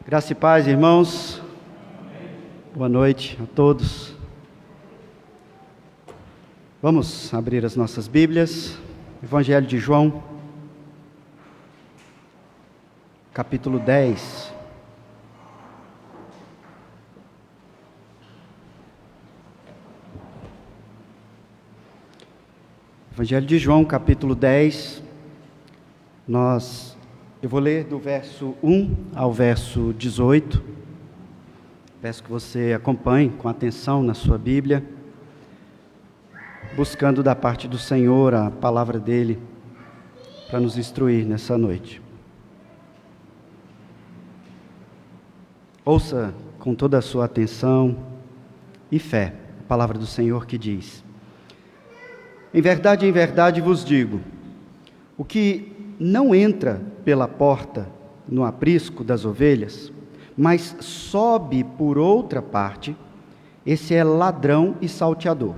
Graça e paz, irmãos. Boa noite a todos. Vamos abrir as nossas Bíblias. Evangelho de João, capítulo 10. Evangelho de João, capítulo 10. Eu vou ler do verso 1 ao verso 18. Peço que você acompanhe com atenção na sua Bíblia, buscando da parte do Senhor a palavra dEle para nos instruir nessa noite. Ouça com toda a sua atenção e fé a palavra do Senhor que diz: em verdade vos digo, o que não entra pela porta no aprisco das ovelhas, mas sobe por outra parte, esse é ladrão e salteador.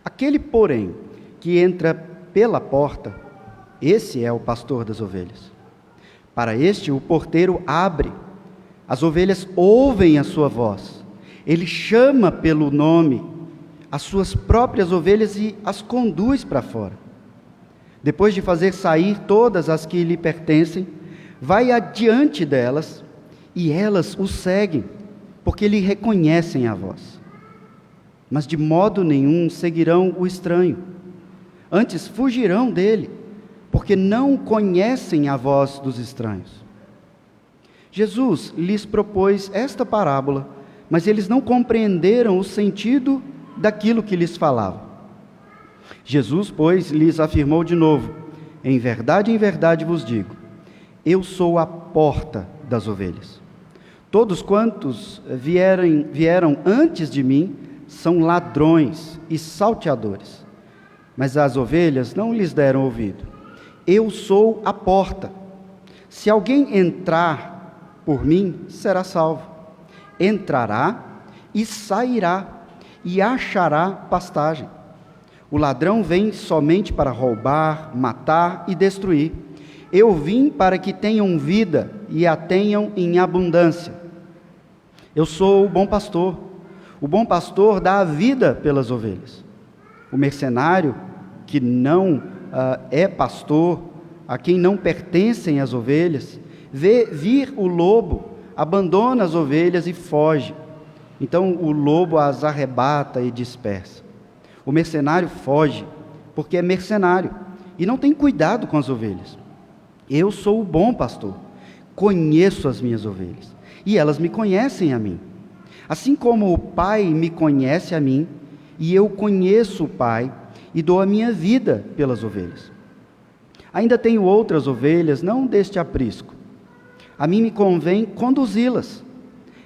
Aquele, porém, que entra pela porta, esse é o pastor das ovelhas. Para este, o porteiro abre, as ovelhas ouvem a sua voz, ele chama pelo nome as suas próprias ovelhas e as conduz para fora. Depois de fazer sair todas as que lhe pertencem, vai adiante delas, e elas o seguem, porque lhe reconhecem a voz. Mas de modo nenhum seguirão o estranho, antes fugirão dele, porque não conhecem a voz dos estranhos. Jesus lhes propôs esta parábola, mas eles não compreenderam o sentido daquilo que lhes falava. Jesus, pois, lhes afirmou de novo: em verdade vos digo, eu sou a porta das ovelhas. Todos quantos vieram antes de mim são ladrões e salteadores, mas as ovelhas não lhes deram ouvido. Eu sou a porta. Se alguém entrar por mim, será salvo. Entrará e sairá e achará pastagem. O ladrão vem somente para roubar, matar e destruir. Eu vim para que tenham vida e a tenham em abundância. Eu sou o bom pastor. O bom pastor dá a vida pelas ovelhas. O mercenário, que não é pastor, a quem não pertencem as ovelhas, vê vir o lobo, abandona as ovelhas e foge. Então o lobo as arrebata e dispersa. O mercenário foge, porque é mercenário, e não tem cuidado com as ovelhas. Eu sou o bom pastor, conheço as minhas ovelhas, e elas me conhecem a mim. Assim como o Pai me conhece a mim, e eu conheço o Pai, e dou a minha vida pelas ovelhas. Ainda tenho outras ovelhas, não deste aprisco. A mim me convém conduzi-las.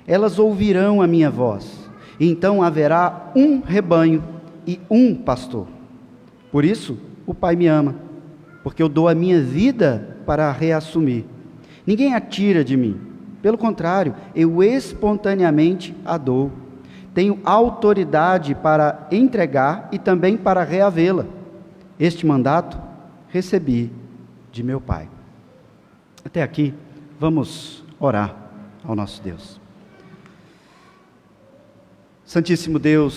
Elas ouvirão a minha voz, e então haverá um rebanho e um pastor. Por isso, o Pai me ama, porque eu dou a minha vida para a reassumir. Ninguém a tira de mim. Pelo contrário, eu espontaneamente a dou. Tenho autoridade para entregar e também para reavê-la. Este mandato recebi de meu Pai. Até aqui, vamos orar ao nosso Deus. Santíssimo Deus,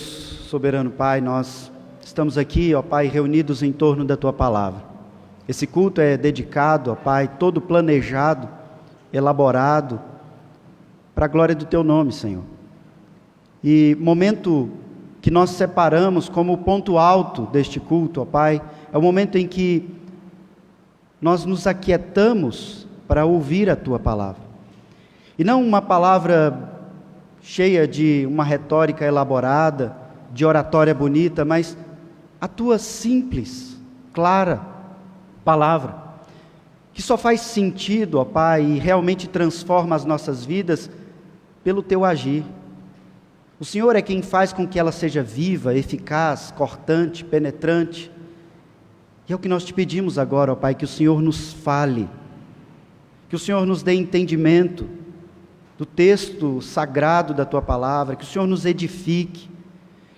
soberano Pai, nós estamos aqui, ó Pai, reunidos em torno da Tua Palavra. Esse culto é dedicado, ó Pai, todo planejado, elaborado, para a glória do Teu nome, Senhor. E momento que nós separamos como o ponto alto deste culto, ó Pai, é o momento em que nós nos aquietamos para ouvir a Tua Palavra. E não uma palavra cheia de uma retórica elaborada, de oratória bonita, mas a Tua simples, clara palavra, que só faz sentido, ó Pai, e realmente transforma as nossas vidas pelo Teu agir. O Senhor é quem faz com que ela seja viva, eficaz, cortante, penetrante. E é o que nós te pedimos agora, ó Pai, que o Senhor nos fale, que o Senhor nos dê entendimento do texto sagrado da Tua Palavra, que o Senhor nos edifique,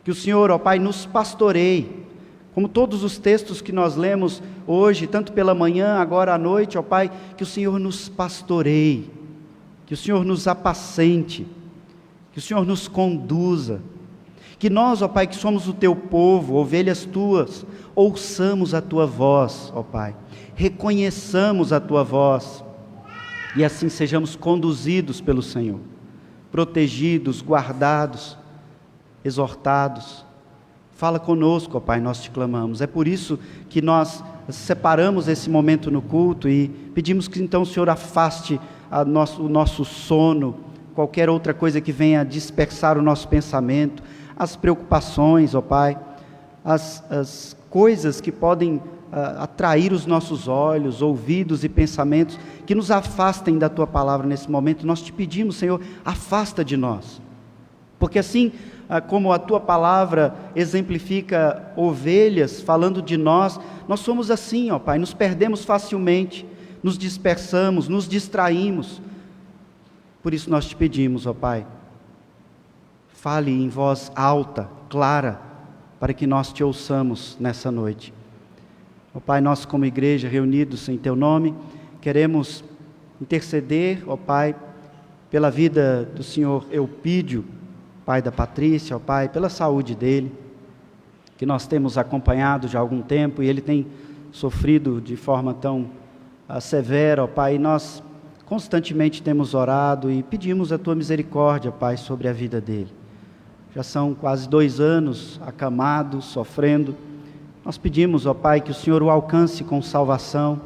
que o Senhor, ó Pai, nos pastoreie, como todos os textos que nós lemos hoje, tanto pela manhã, agora à noite, ó Pai, que o Senhor nos pastoreie, que o Senhor nos apacente, que o Senhor nos conduza, que nós, ó Pai, que somos o Teu povo, ovelhas Tuas, ouçamos a Tua voz, ó Pai, reconheçamos a Tua voz, e assim sejamos conduzidos pelo Senhor, protegidos, guardados, exortados. Fala conosco, ó Pai, nós te clamamos. É por isso que nós separamos esse momento no culto e pedimos que então o Senhor afaste o nosso sono, qualquer outra coisa que venha dispersar o nosso pensamento, as preocupações, ó Pai, as coisas que podem atrair os nossos olhos, ouvidos e pensamentos, que nos afastem da Tua palavra nesse momento. Nós te pedimos, Senhor, afasta de nós, porque assim como a Tua palavra exemplifica ovelhas falando de nós, nós somos assim, ó Pai, nos perdemos facilmente, nos dispersamos, nos distraímos. Por isso nós te pedimos, ó Pai, fale em voz alta, clara, para que nós te ouçamos nessa noite. Ó Pai, nós como igreja reunidos em Teu nome, queremos interceder, ó Pai, pela vida do Senhor Eupídio, pai da Patrícia, ó Pai, pela saúde dele, que nós temos acompanhado já há algum tempo, e ele tem sofrido de forma tão severa, ó Pai, e nós constantemente temos orado e pedimos a Tua misericórdia, Pai, sobre a vida dele. Já são quase 2 anos acamado, sofrendo. Nós pedimos, ó Pai, que o Senhor o alcance com salvação,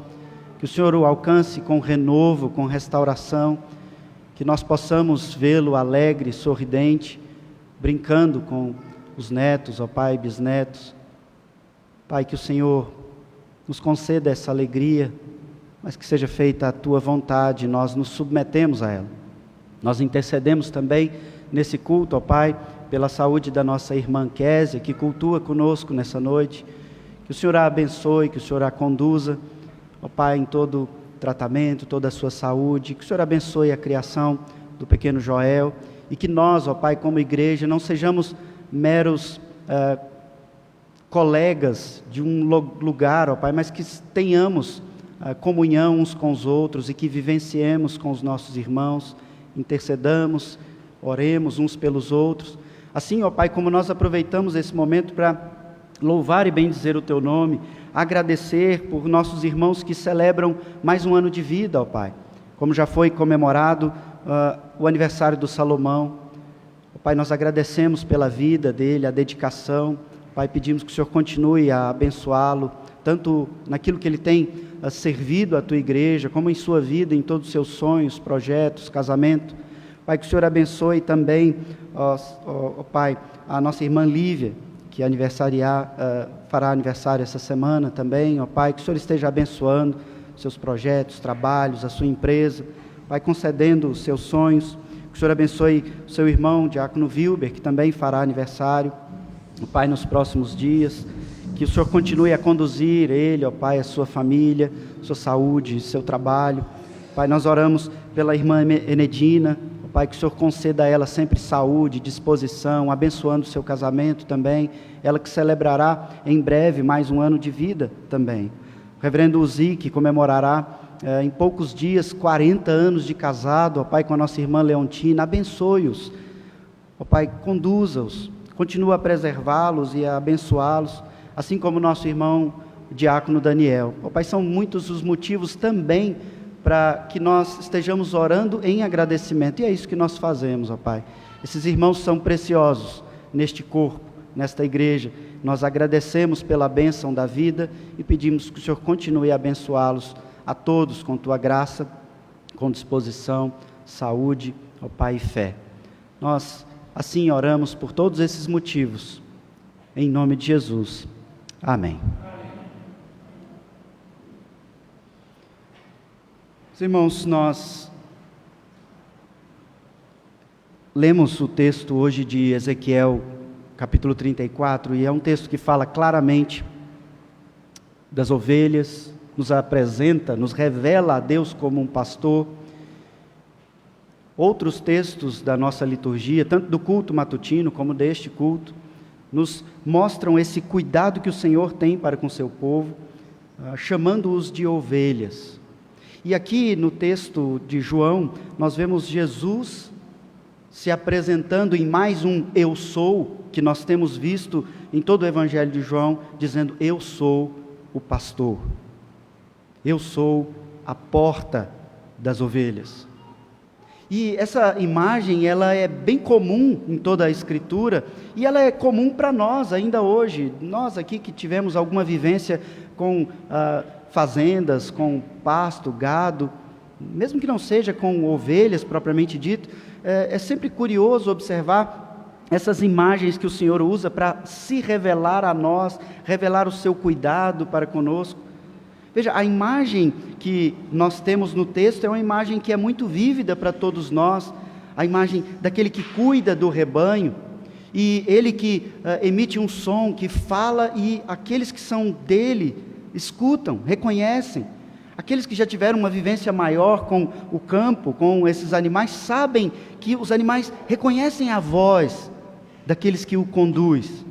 que o Senhor o alcance com renovo, com restauração, que nós possamos vê-lo alegre, sorridente, brincando com os netos, ó Pai, bisnetos. Pai, que o Senhor nos conceda essa alegria, mas que seja feita a Tua vontade, nós nos submetemos a ela. Nós intercedemos também nesse culto, ó Pai, pela saúde da nossa irmã Késia, que cultua conosco nessa noite. Que o Senhor a abençoe, que o Senhor a conduza, ó Pai, em todo tratamento, toda a sua saúde, que o Senhor abençoe a criação do pequeno Joel, e que nós, ó Pai, como igreja, não sejamos meros colegas de um lugar, ó Pai, mas que tenhamos comunhão uns com os outros e que vivenciemos com os nossos irmãos, intercedamos, oremos uns pelos outros. Assim, ó Pai, como nós aproveitamos esse momento para louvar e bendizer o Teu nome, agradecer por nossos irmãos que celebram mais um ano de vida, ó Pai, como já foi comemorado o aniversário do Salomão. Ó Pai, nós agradecemos pela vida dele, a dedicação. Pai, pedimos que o Senhor continue a abençoá-lo, tanto naquilo que ele tem servido à Tua igreja, como em sua vida, em todos os seus sonhos, projetos, casamento. Pai, que o Senhor abençoe também, ó Pai, a nossa irmã Lívia, que fará aniversário essa semana também, ó Pai, que o Senhor esteja abençoando seus projetos, trabalhos, a sua empresa, Pai, concedendo os seus sonhos. Que o Senhor abençoe o seu irmão, Diácono Wilber, que também fará aniversário, ó Pai, nos próximos dias. Que o Senhor continue a conduzir ele, ó Pai, a sua família, sua saúde, seu trabalho. Pai, nós oramos pela irmã Enedina, ó Pai, que o Senhor conceda a ela sempre saúde, disposição, abençoando o seu casamento também, ela que celebrará em breve mais um ano de vida também. O reverendo Uzi, que comemorará em poucos dias 40 anos de casado, ó Pai, com a nossa irmã Leontina, abençoe-os, ó Pai, conduza-os, continua a preservá-los e a abençoá-los, assim como o nosso irmão Diácono Daniel. Ó Pai, são muitos os motivos também para que nós estejamos orando em agradecimento, e é isso que nós fazemos, ó Pai. Esses irmãos são preciosos neste corpo, nesta igreja. Nós agradecemos pela bênção da vida e pedimos que o Senhor continue a abençoá-los a todos com Tua graça, com disposição, saúde, ó Pai, e fé. Nós assim oramos por todos esses motivos, em nome de Jesus. Amém. Irmãos, nós lemos o texto hoje de Ezequiel, capítulo 34, e é um texto que fala claramente das ovelhas, nos apresenta, nos revela a Deus como um pastor. Outros textos da nossa liturgia, tanto do culto matutino como deste culto, nos mostram esse cuidado que o Senhor tem para com seu povo, chamando-os de ovelhas. E aqui no texto de João, nós vemos Jesus se apresentando em mais um eu sou, que nós temos visto em todo o Evangelho de João, dizendo: eu sou o pastor, eu sou a porta das ovelhas. E essa imagem, ela é bem comum em toda a Escritura, e ela é comum para nós ainda hoje. Nós aqui que tivemos alguma vivência com fazendas, com pasto, gado, mesmo que não seja com ovelhas propriamente dito, é sempre curioso observar essas imagens que o Senhor usa para se revelar a nós, revelar o seu cuidado para conosco. Veja, a imagem que nós temos no texto é uma imagem que é muito vívida para todos nós, a imagem daquele que cuida do rebanho, e ele que emite um som, que fala, e aqueles que são dele escutam, reconhecem. Aqueles que já tiveram uma vivência maior com o campo, com esses animais, sabem que os animais reconhecem a voz daqueles que o conduz.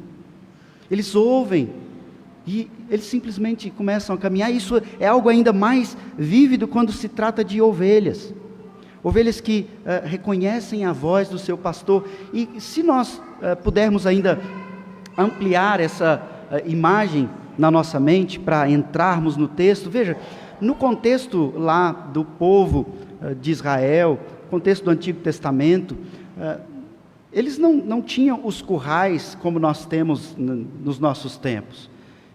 Eles ouvem e eles simplesmente começam a caminhar. Isso é algo ainda mais vívido quando se trata de ovelhas. Ovelhas que reconhecem a voz do seu pastor. E se nós pudermos ainda ampliar essa imagem na nossa mente, para entrarmos no texto, veja, no contexto lá do povo de Israel, contexto do Antigo Testamento, eles não tinham os currais como nós temos nos nossos tempos.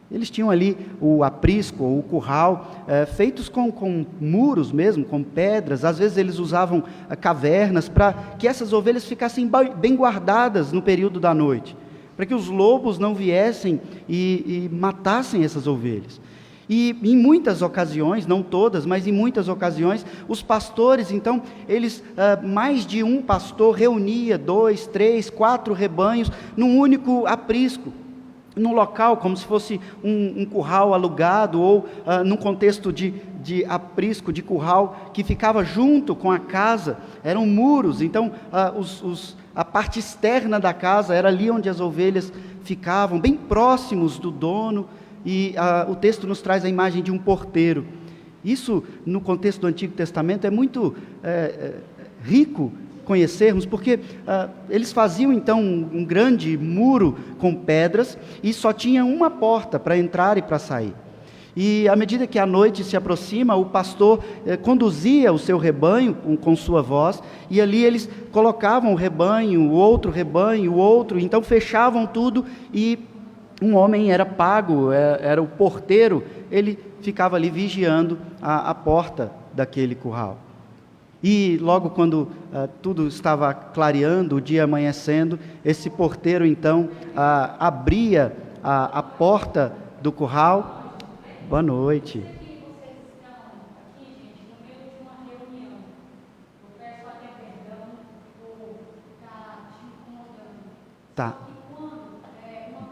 Eles tinham ali o aprisco, ou o curral, feitos com muros mesmo, com pedras. Às vezes eles usavam cavernas para que essas ovelhas ficassem bem guardadas no período da noite, para que os lobos não viessem e matassem essas ovelhas. E em muitas ocasiões, não todas, mas em muitas ocasiões, os pastores, então, mais de um pastor reunia 2, 3, 4 rebanhos num único aprisco, num local, como se fosse um curral alugado, ou num contexto de aprisco, de curral, que ficava junto com a casa. Eram muros, então a parte externa da casa era ali onde as ovelhas ficavam, bem próximos do dono. E o texto nos traz a imagem de um porteiro. Isso, no contexto do Antigo Testamento, é muito rico conhecermos, porque eles faziam então um grande muro com pedras, e só tinha uma porta para entrar e para sair. E à medida que a noite se aproxima, o pastor conduzia o seu rebanho com sua voz, e ali eles colocavam o rebanho, o outro, então fechavam tudo, e um homem era pago, era o porteiro, ele ficava ali vigiando a porta daquele curral. E logo quando tudo estava clareando, o dia amanhecendo, esse porteiro então abria a porta do curral. Boa noite. Tá.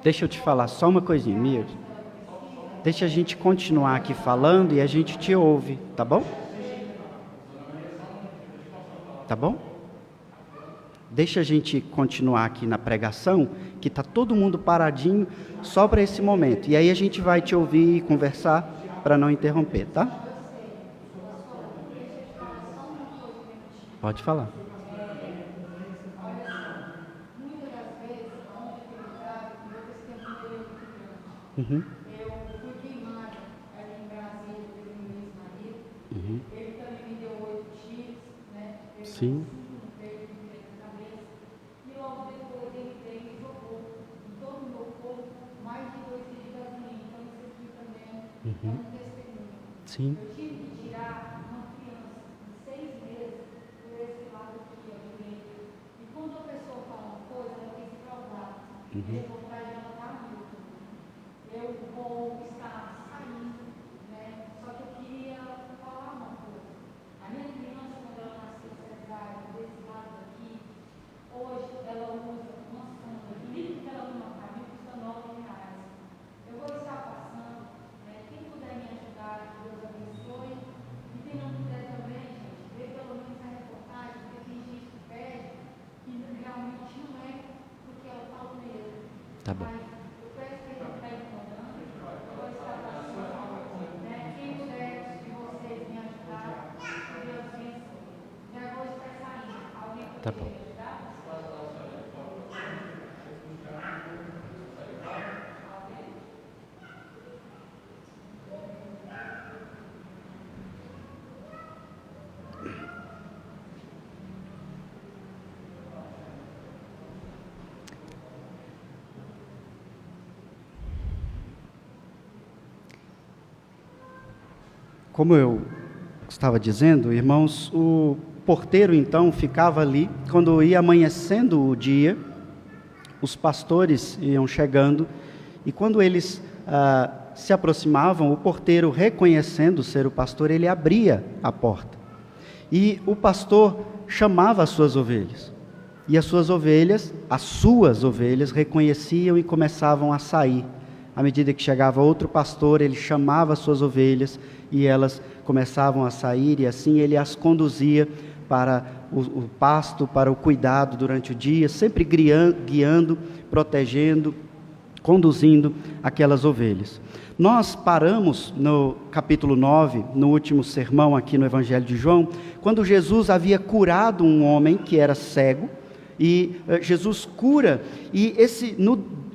Deixa eu te falar só uma coisinha, Mir. Deixa a gente continuar aqui falando e a gente te ouve, tá bom? Tá bom? Deixa a gente continuar aqui na pregação, que está todo mundo paradinho, só para esse momento. E aí a gente vai te ouvir e conversar para não interromper, tá? Pode falar. Uhum. Eu fui queimada ali em Brasília pelo meu ex-marido. Uhum. Ele também me deu 8 tiros, né? Sim. No peito, na cabeça. E logo depois ele veio e jogou em todo o meu corpo mais de 2 litros de gasolina. Então isso aqui também é um testemunho. Sim. Eu tive que tirar uma criança de 6 meses por esse lado aqui, ó, direito. E quando a pessoa fala uma coisa, ela tem que provar. Eu vou para ela dar muito. Eu vou estar saindo, né? Só que eu queria falar uma coisa. A minha criança, quando ela nasceu cesárea, desse lado aqui, hoje ela usa uma sonda. O livro que ela não para mim custa R$ 9. Eu vou estar passando, né? Quem puder me ajudar, que Deus abençoe. E quem não puder também, gente, vê pelo menos a reportagem, porque tem gente que pede que realmente não é porque ela fala mesmo. Tá bom. Mas eu peço que ele está incomodando, eu vou estar passando, né? Quem puder de vocês me ajudar, Tá bom. Como eu estava dizendo, irmãos, o porteiro então ficava ali. Quando ia amanhecendo o dia, os pastores iam chegando, e quando eles se aproximavam, o porteiro, reconhecendo ser o pastor, ele abria a porta. E o pastor chamava as suas ovelhas. E as suas ovelhas reconheciam e começavam a sair. À medida que chegava outro pastor, ele chamava as suas ovelhas e elas começavam a sair, e assim ele as conduzia para o pasto, para o cuidado durante o dia, sempre guiando, protegendo, conduzindo aquelas ovelhas. Nós paramos no capítulo 9, no último sermão aqui no Evangelho de João, quando Jesus havia curado um homem que era cego, e Jesus cura, e no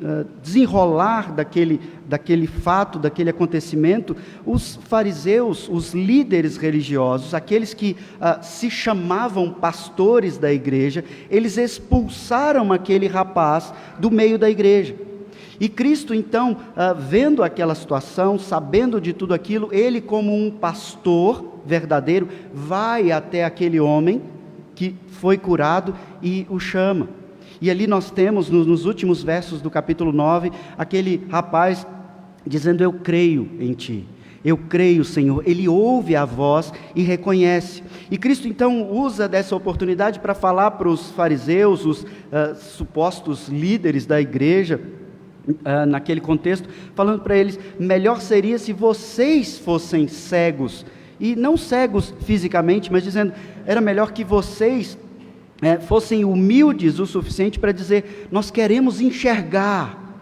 desenrolar daquele fato, daquele acontecimento, os fariseus, os líderes religiosos, aqueles que se chamavam pastores da igreja, eles expulsaram aquele rapaz do meio da igreja. E Cristo então, vendo aquela situação, sabendo de tudo aquilo, ele, como um pastor verdadeiro, vai até aquele homem que foi curado e o chama. E ali nós temos, nos últimos versos do capítulo 9, aquele rapaz dizendo: eu creio em ti, eu creio, Senhor. Ele ouve a voz e reconhece. E Cristo então usa dessa oportunidade para falar para os fariseus, os supostos líderes da igreja, naquele contexto, falando para eles: melhor seria se vocês fossem cegos, e não cegos fisicamente, mas dizendo, era melhor que vocês fossem humildes o suficiente para dizer: nós queremos enxergar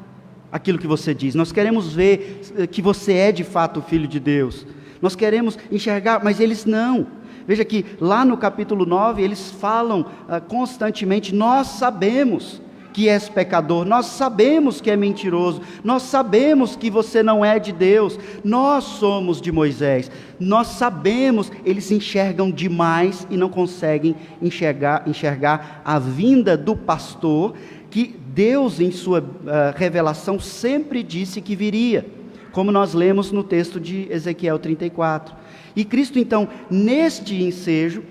aquilo que você diz, nós queremos ver que você é de fato o Filho de Deus, nós queremos enxergar, mas eles não. Veja que lá no capítulo 9, eles falam constantemente: nós sabemos que és pecador, nós sabemos que é mentiroso, nós sabemos que você não é de Deus, nós somos de Moisés, nós sabemos. Eles enxergam demais e não conseguem enxergar a vinda do pastor, que Deus em sua revelação sempre disse que viria, como nós lemos no texto de Ezequiel 34. E Cristo então, neste ensejo,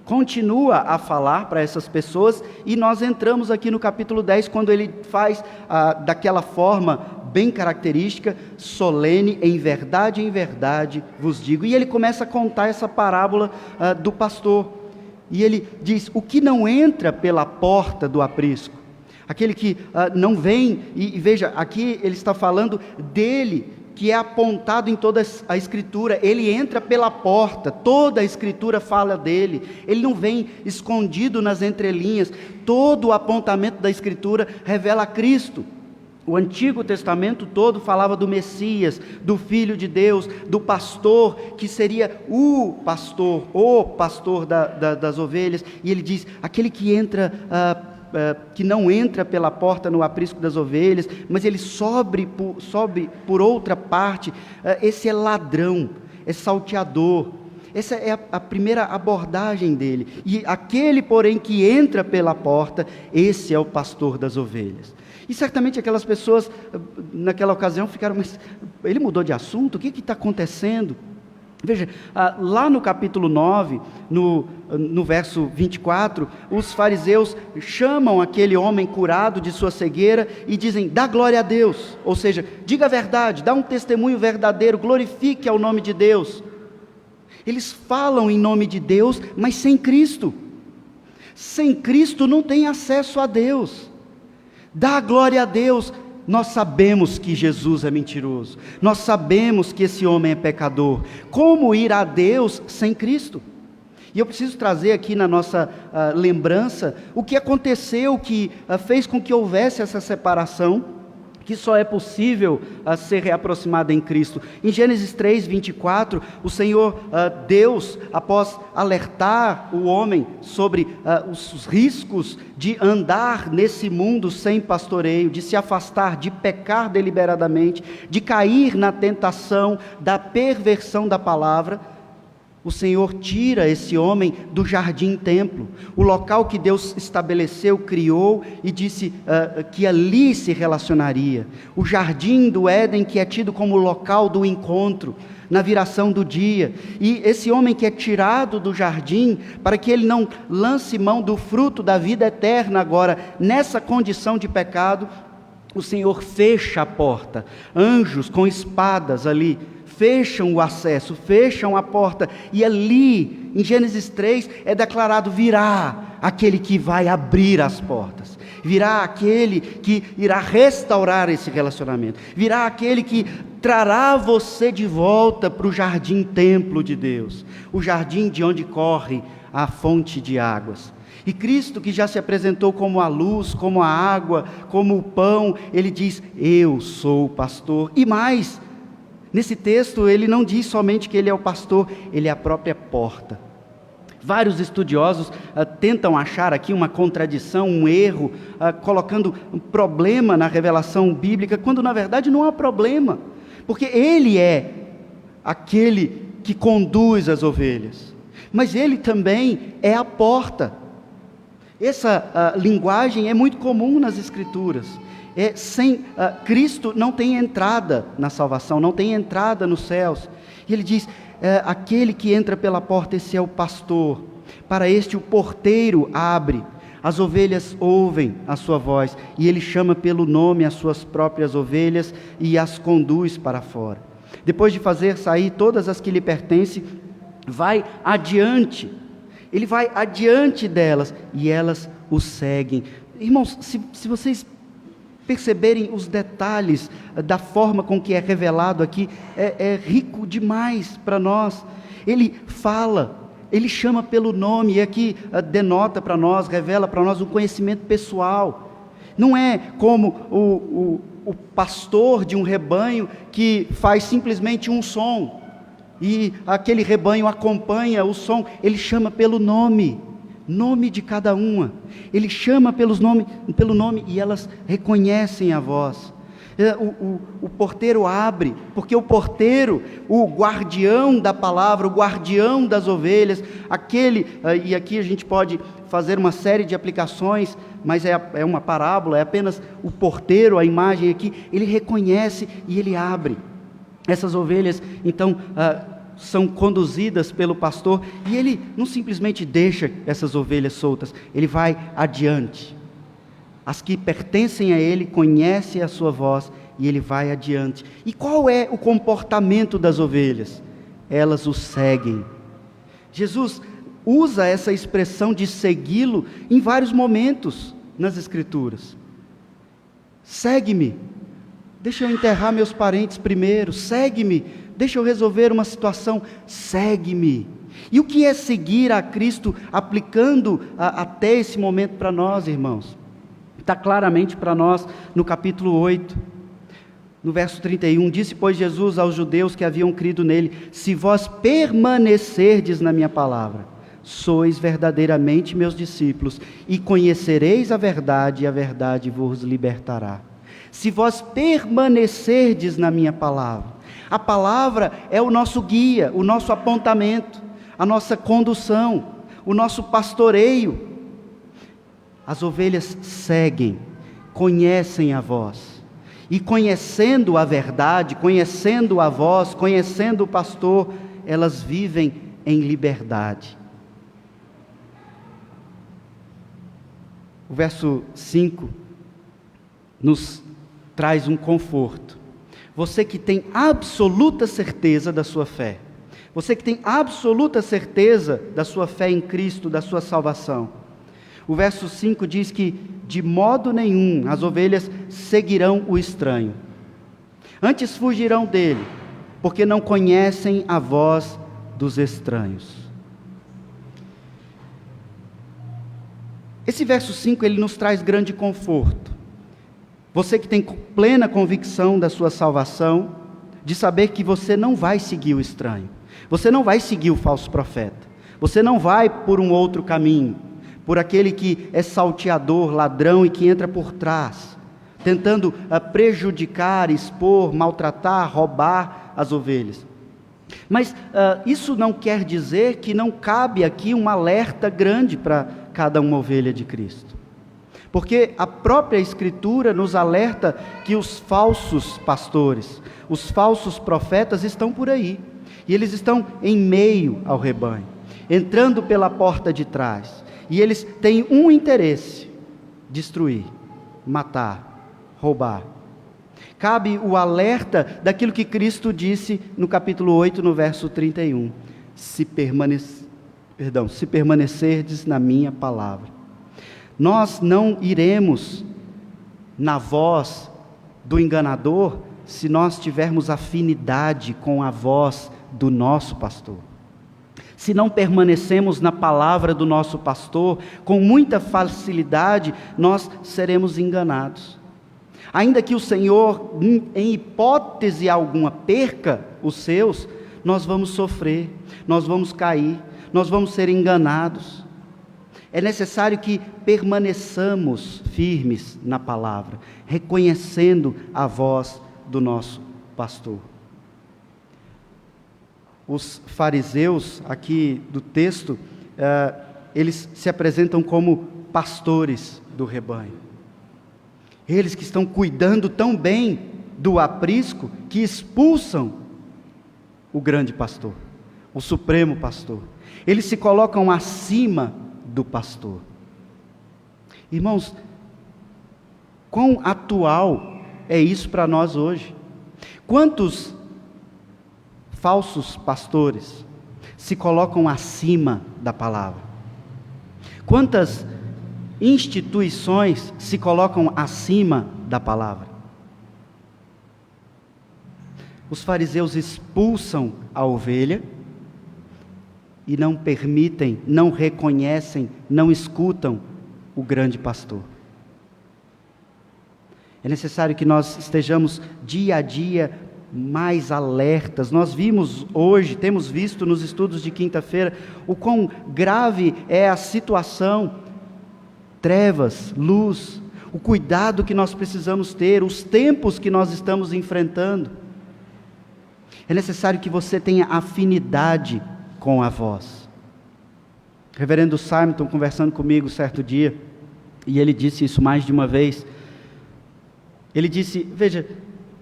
continua a falar para essas pessoas, e nós entramos aqui no capítulo 10, quando ele faz daquela forma bem característica, solene: em verdade vos digo. E ele começa a contar essa parábola do pastor, e ele diz: o que não entra pela porta do aprisco, aquele que não vem, e veja, aqui ele está falando dele, que é apontado em toda a Escritura. Ele entra pela porta, toda a Escritura fala dele, ele não vem escondido nas entrelinhas, todo o apontamento da Escritura revela a Cristo. O Antigo Testamento todo falava do Messias, do Filho de Deus, do pastor, que seria o pastor das ovelhas, e ele diz: aquele que entra que não entra pela porta no aprisco das ovelhas, mas ele sobe por outra parte, esse é ladrão, é salteador. Essa é a primeira abordagem dele. E aquele, porém, que entra pela porta, esse é o pastor das ovelhas. E certamente aquelas pessoas, naquela ocasião, ficaram: mas ele mudou de assunto? O que está acontecendo? Veja, lá no capítulo 9, no verso 24, os fariseus chamam aquele homem curado de sua cegueira e dizem: dá glória a Deus, ou seja, diga a verdade, dá um testemunho verdadeiro, glorifique ao nome de Deus. Eles falam em nome de Deus, mas sem Cristo. Sem Cristo não tem acesso a Deus. Dá glória a Deus. Nós sabemos que Jesus é mentiroso, nós sabemos que esse homem é pecador. Como ir a Deus sem Cristo? E eu preciso trazer aqui na nossa lembrança o que aconteceu, que fez com que houvesse essa separação, que só é possível ser reaproximada em Cristo. Em Gênesis 3, 24, o Senhor Deus, após alertar o homem sobre os riscos de andar nesse mundo sem pastoreio, de se afastar, de pecar deliberadamente, de cair na tentação da perversão da palavra, o Senhor tira esse homem do jardim-templo, o local que Deus estabeleceu, criou e disse que ali se relacionaria. O jardim do Éden, que é tido como local do encontro, na viração do dia. E esse homem que é tirado do jardim, para que ele não lance mão do fruto da vida eterna agora, nessa condição de pecado, o Senhor fecha a porta. Anjos com espadas ali fecham o acesso, fecham a porta, e ali, em Gênesis 3, é declarado: virá aquele que vai abrir as portas, virá aquele que irá restaurar esse relacionamento, virá aquele que trará você de volta para o jardim-templo de Deus, o jardim de onde corre a fonte de águas. E Cristo, que já se apresentou como a luz, como a água, como o pão, ele diz: eu sou o pastor. E mais, nesse texto ele não diz somente que ele é o pastor, ele é a própria porta. Vários estudiosos tentam achar aqui uma contradição, um erro, colocando um problema na revelação bíblica, quando na verdade não há problema, porque ele é aquele que conduz as ovelhas, mas ele também é a porta. Essa linguagem é muito comum nas Escrituras. Sem Cristo não tem entrada na salvação, não tem entrada nos céus. E ele diz: aquele que entra pela porta, esse é o pastor. Para este o porteiro abre, as ovelhas ouvem a sua voz, e ele chama pelo nome as suas próprias ovelhas e as conduz para fora. Depois de fazer sair todas as que lhe pertencem, vai adiante. Ele vai adiante delas e elas o seguem. Irmãos, se vocês perceberem os detalhes da forma com que é revelado aqui, é rico demais para nós. Ele fala, ele chama pelo nome, e aqui denota para nós, revela para nós um conhecimento pessoal. Não é como o pastor de um rebanho que faz simplesmente um som, e aquele rebanho acompanha o som. Ele chama pelo nome de cada uma. Ele chama pelo nome e elas reconhecem a voz. O porteiro abre, porque o porteiro, o guardião da palavra, o guardião das ovelhas, e aqui a gente pode fazer uma série de aplicações, mas é uma parábola, é apenas o porteiro, a imagem aqui, ele reconhece e ele abre. Essas ovelhas, então, são conduzidas pelo pastor, e ele não simplesmente deixa essas ovelhas soltas, ele vai adiante. As que pertencem a ele conhecem a sua voz, e ele vai adiante. E qual é o comportamento das ovelhas? Elas o seguem. Jesus usa essa expressão de segui-lo em vários momentos nas Escrituras. Segue-me. Deixa eu enterrar meus parentes primeiro. Segue-me. Deixa eu resolver uma situação. Segue-me. E o que é seguir a Cristo, aplicando até esse momento para nós, irmãos? Está claramente para nós no capítulo 8, no verso 31. Disse, pois, Jesus aos judeus que haviam crido nele: se vós permanecerdes na minha palavra, sois verdadeiramente meus discípulos, e conhecereis a verdade, e a verdade vos libertará. Se vós permanecerdes na minha palavra, a palavra é o nosso guia, o nosso apontamento, a nossa condução, o nosso pastoreio. As ovelhas seguem, conhecem a voz, e conhecendo a verdade, conhecendo a voz, conhecendo o pastor, elas vivem em liberdade. O verso 5 nos traz um conforto. Você que tem absoluta certeza da sua fé, você que tem absoluta certeza da sua fé em Cristo, da sua salvação. O verso 5 diz que de modo nenhum as ovelhas seguirão o estranho, antes fugirão dele, porque não conhecem a voz dos estranhos. Esse verso 5 ele nos traz grande conforto. Você que tem plena convicção da sua salvação, de saber que você não vai seguir o estranho, você não vai seguir o falso profeta, você não vai por um outro caminho, por aquele que é salteador, ladrão e que entra por trás, tentando prejudicar, expor, maltratar, roubar as ovelhas. Mas isso não quer dizer que não cabe aqui um alerta grande para cada uma ovelha de Cristo. Porque a própria Escritura nos alerta que os falsos pastores, os falsos profetas estão por aí. E eles estão em meio ao rebanho, entrando pela porta de trás. E eles têm um interesse: destruir, matar, roubar. Cabe o alerta daquilo que Cristo disse no capítulo 8, no verso 31. Se permanecerdes na minha palavra. Nós não iremos na voz do enganador se nós tivermos afinidade com a voz do nosso pastor. Se não permanecemos na palavra do nosso pastor, com muita facilidade, nós seremos enganados. Ainda que o Senhor, em hipótese alguma, perca os seus, nós vamos sofrer, nós vamos cair, nós vamos ser enganados. É necessário que permaneçamos firmes na palavra, reconhecendo a voz do nosso pastor. Os fariseus, aqui do texto, eles se apresentam como pastores do rebanho. Eles que estão cuidando tão bem do aprisco, que expulsam o grande pastor, o supremo pastor. Eles se colocam acima do pastor. Irmãos, quão atual é isso para nós hoje? Quantos falsos pastores se colocam acima da palavra? Quantas instituições se colocam acima da palavra? Os fariseus expulsam a ovelha e não permitem, não reconhecem, não escutam o grande pastor. É necessário que nós estejamos dia a dia mais alertas. Nós vimos hoje, temos visto nos estudos de quinta-feira, o quão grave é a situação. Trevas, luz, o cuidado que nós precisamos ter, os tempos que nós estamos enfrentando. É necessário que você tenha afinidade com a voz. O reverendo Simonton, conversando comigo certo dia, e ele disse isso mais de uma vez, ele disse: veja,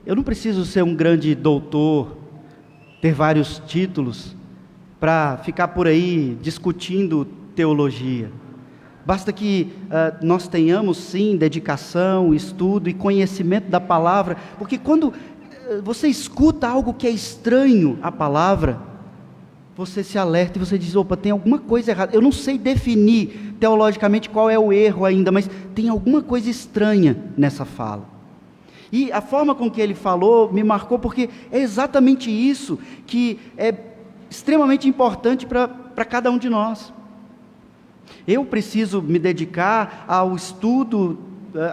eu não preciso ser um grande doutor, ter vários títulos, para ficar por aí discutindo teologia. Basta que nós tenhamos sim dedicação, estudo e conhecimento da palavra, porque quando você escuta algo que é estranho à palavra, você se alerta e você diz: opa, tem alguma coisa errada. Eu não sei definir teologicamente qual é o erro ainda, mas tem alguma coisa estranha nessa fala. E a forma com que ele falou me marcou, porque é exatamente isso que é extremamente importante para cada um de nós. Eu preciso me dedicar ao estudo,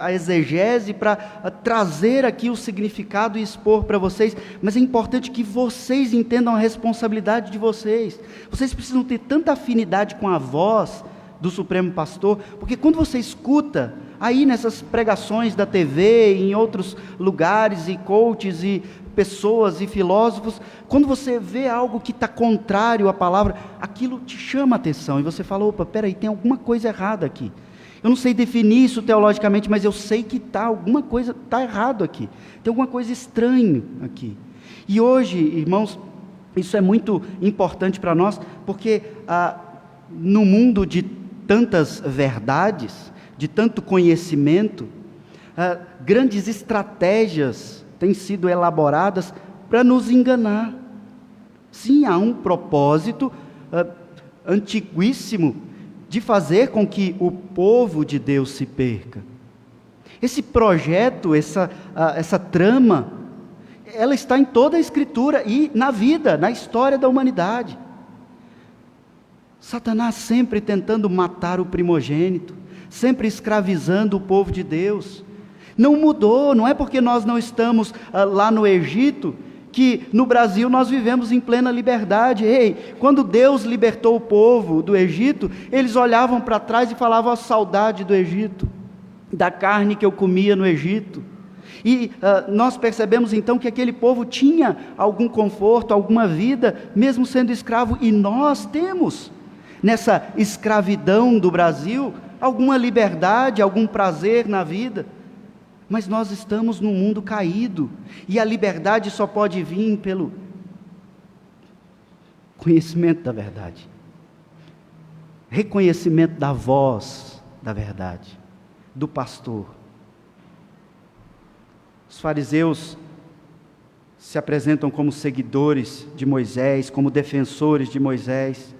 à exegese, para trazer aqui o significado e expor para vocês, mas é importante que vocês entendam a responsabilidade de vocês. Vocês precisam ter tanta afinidade com a voz do Supremo Pastor, porque quando você escuta, aí nessas pregações da TV, em outros lugares, e coaches, e pessoas, e filósofos, quando você vê algo que está contrário à palavra, aquilo te chama a atenção, e você fala: opa, peraí, tem alguma coisa errada aqui. Eu não sei definir isso teologicamente, mas eu sei que alguma coisa está errado aqui, tem alguma coisa estranha aqui. E hoje, irmãos, isso é muito importante para nós, porque no mundo de tantas verdades, de tanto conhecimento, grandes estratégias têm sido elaboradas para nos enganar. Sim, há um propósito antiguíssimo de fazer com que o povo de Deus se perca. Esse projeto, essa trama, ela está em toda a Escritura e na vida, na história da humanidade. Satanás sempre tentando matar o primogênito, sempre escravizando o povo de Deus, Não mudou, não é porque nós não estamos lá no Egito, que no Brasil nós vivemos em plena liberdade. Ei, quando Deus libertou o povo do Egito, eles olhavam para trás e falavam: a saudade do Egito, da carne que eu comia no Egito. E nós percebemos então que aquele povo tinha algum conforto, alguma vida, mesmo sendo escravo, e nós temos, nessa escravidão do Brasil, alguma liberdade, algum prazer na vida. Mas nós estamos num mundo caído, e a liberdade só pode vir pelo conhecimento da verdade, reconhecimento da voz da verdade, do pastor. Os fariseus se apresentam como seguidores de Moisés, como defensores de Moisés.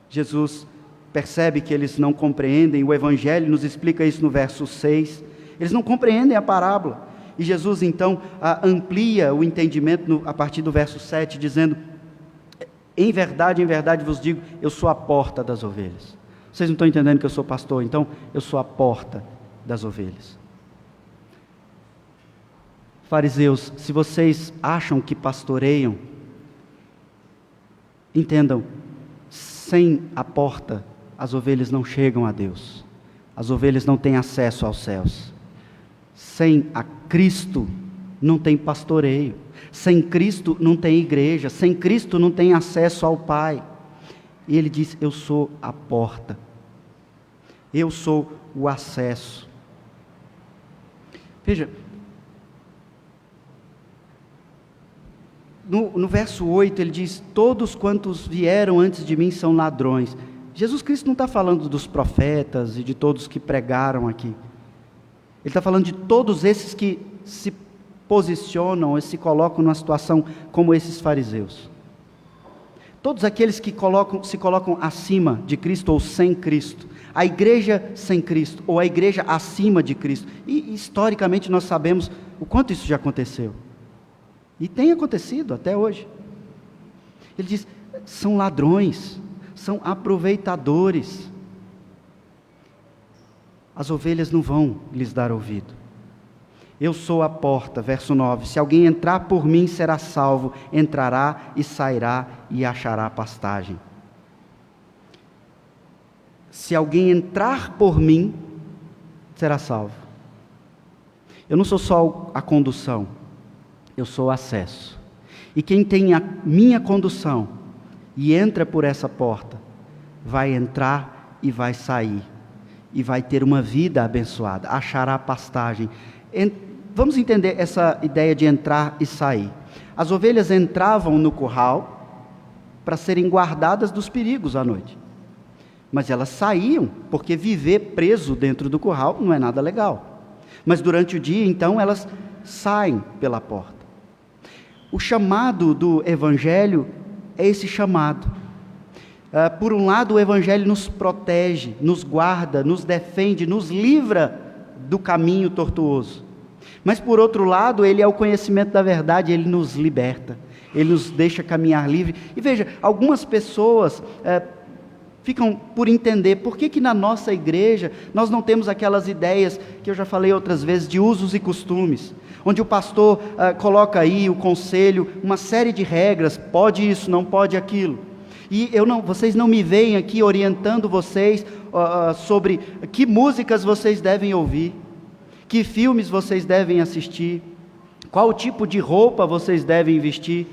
Jesus percebe que eles não compreendem, o Evangelho nos explica isso no verso 6. Eles não compreendem a parábola. E Jesus então amplia o entendimento a partir do verso 7, dizendo: em verdade vos digo, eu sou a porta das ovelhas. Vocês não estão entendendo que eu sou pastor, então eu sou a porta das ovelhas. Fariseus, se vocês acham que pastoreiam, entendam, sem a porta, as ovelhas não chegam a Deus. As ovelhas não têm acesso aos céus. Sem a Cristo, não tem pastoreio. Sem Cristo, não tem igreja. Sem Cristo, não tem acesso ao Pai. E Ele diz: eu sou a porta. Eu sou o acesso. Veja, no verso 8 ele diz: todos quantos vieram antes de mim são ladrões. Jesus Cristo não está falando dos profetas e de todos que pregaram aqui. Ele está falando de todos esses que se posicionam e se colocam numa situação como esses fariseus. Todos aqueles que se colocam acima de Cristo ou sem Cristo. A igreja sem Cristo ou a igreja acima de Cristo. E historicamente nós sabemos o quanto isso já aconteceu. E tem acontecido até hoje. Ele diz: são ladrões, são aproveitadores. As ovelhas não vão lhes dar ouvido. Eu sou a porta, verso 9. Se alguém entrar por mim, será salvo. Entrará e sairá e achará pastagem. Se alguém entrar por mim, será salvo. Eu não sou só a condução, eu sou o acesso. E quem tem a minha condução e entra por essa porta, vai entrar e vai sair. E vai ter uma vida abençoada, achará pastagem. Vamos entender essa ideia de entrar e sair. As ovelhas entravam no curral para serem guardadas dos perigos à noite. Mas elas saíam, porque viver preso dentro do curral não é nada legal. Mas durante o dia, então, elas saem pela porta. O chamado do Evangelho é esse chamado. Por um lado, o Evangelho nos protege, nos guarda, nos defende, nos livra do caminho tortuoso. Mas por outro lado, ele é o conhecimento da verdade, ele nos liberta, ele nos deixa caminhar livre. E veja, algumas pessoas ficam por entender por que na nossa igreja nós não temos aquelas ideias que eu já falei outras vezes, de usos e costumes, onde o pastor coloca aí, o conselho, uma série de regras, pode isso, não pode aquilo. E vocês não me veem aqui orientando vocês sobre que músicas vocês devem ouvir, que filmes vocês devem assistir, qual tipo de roupa vocês devem vestir.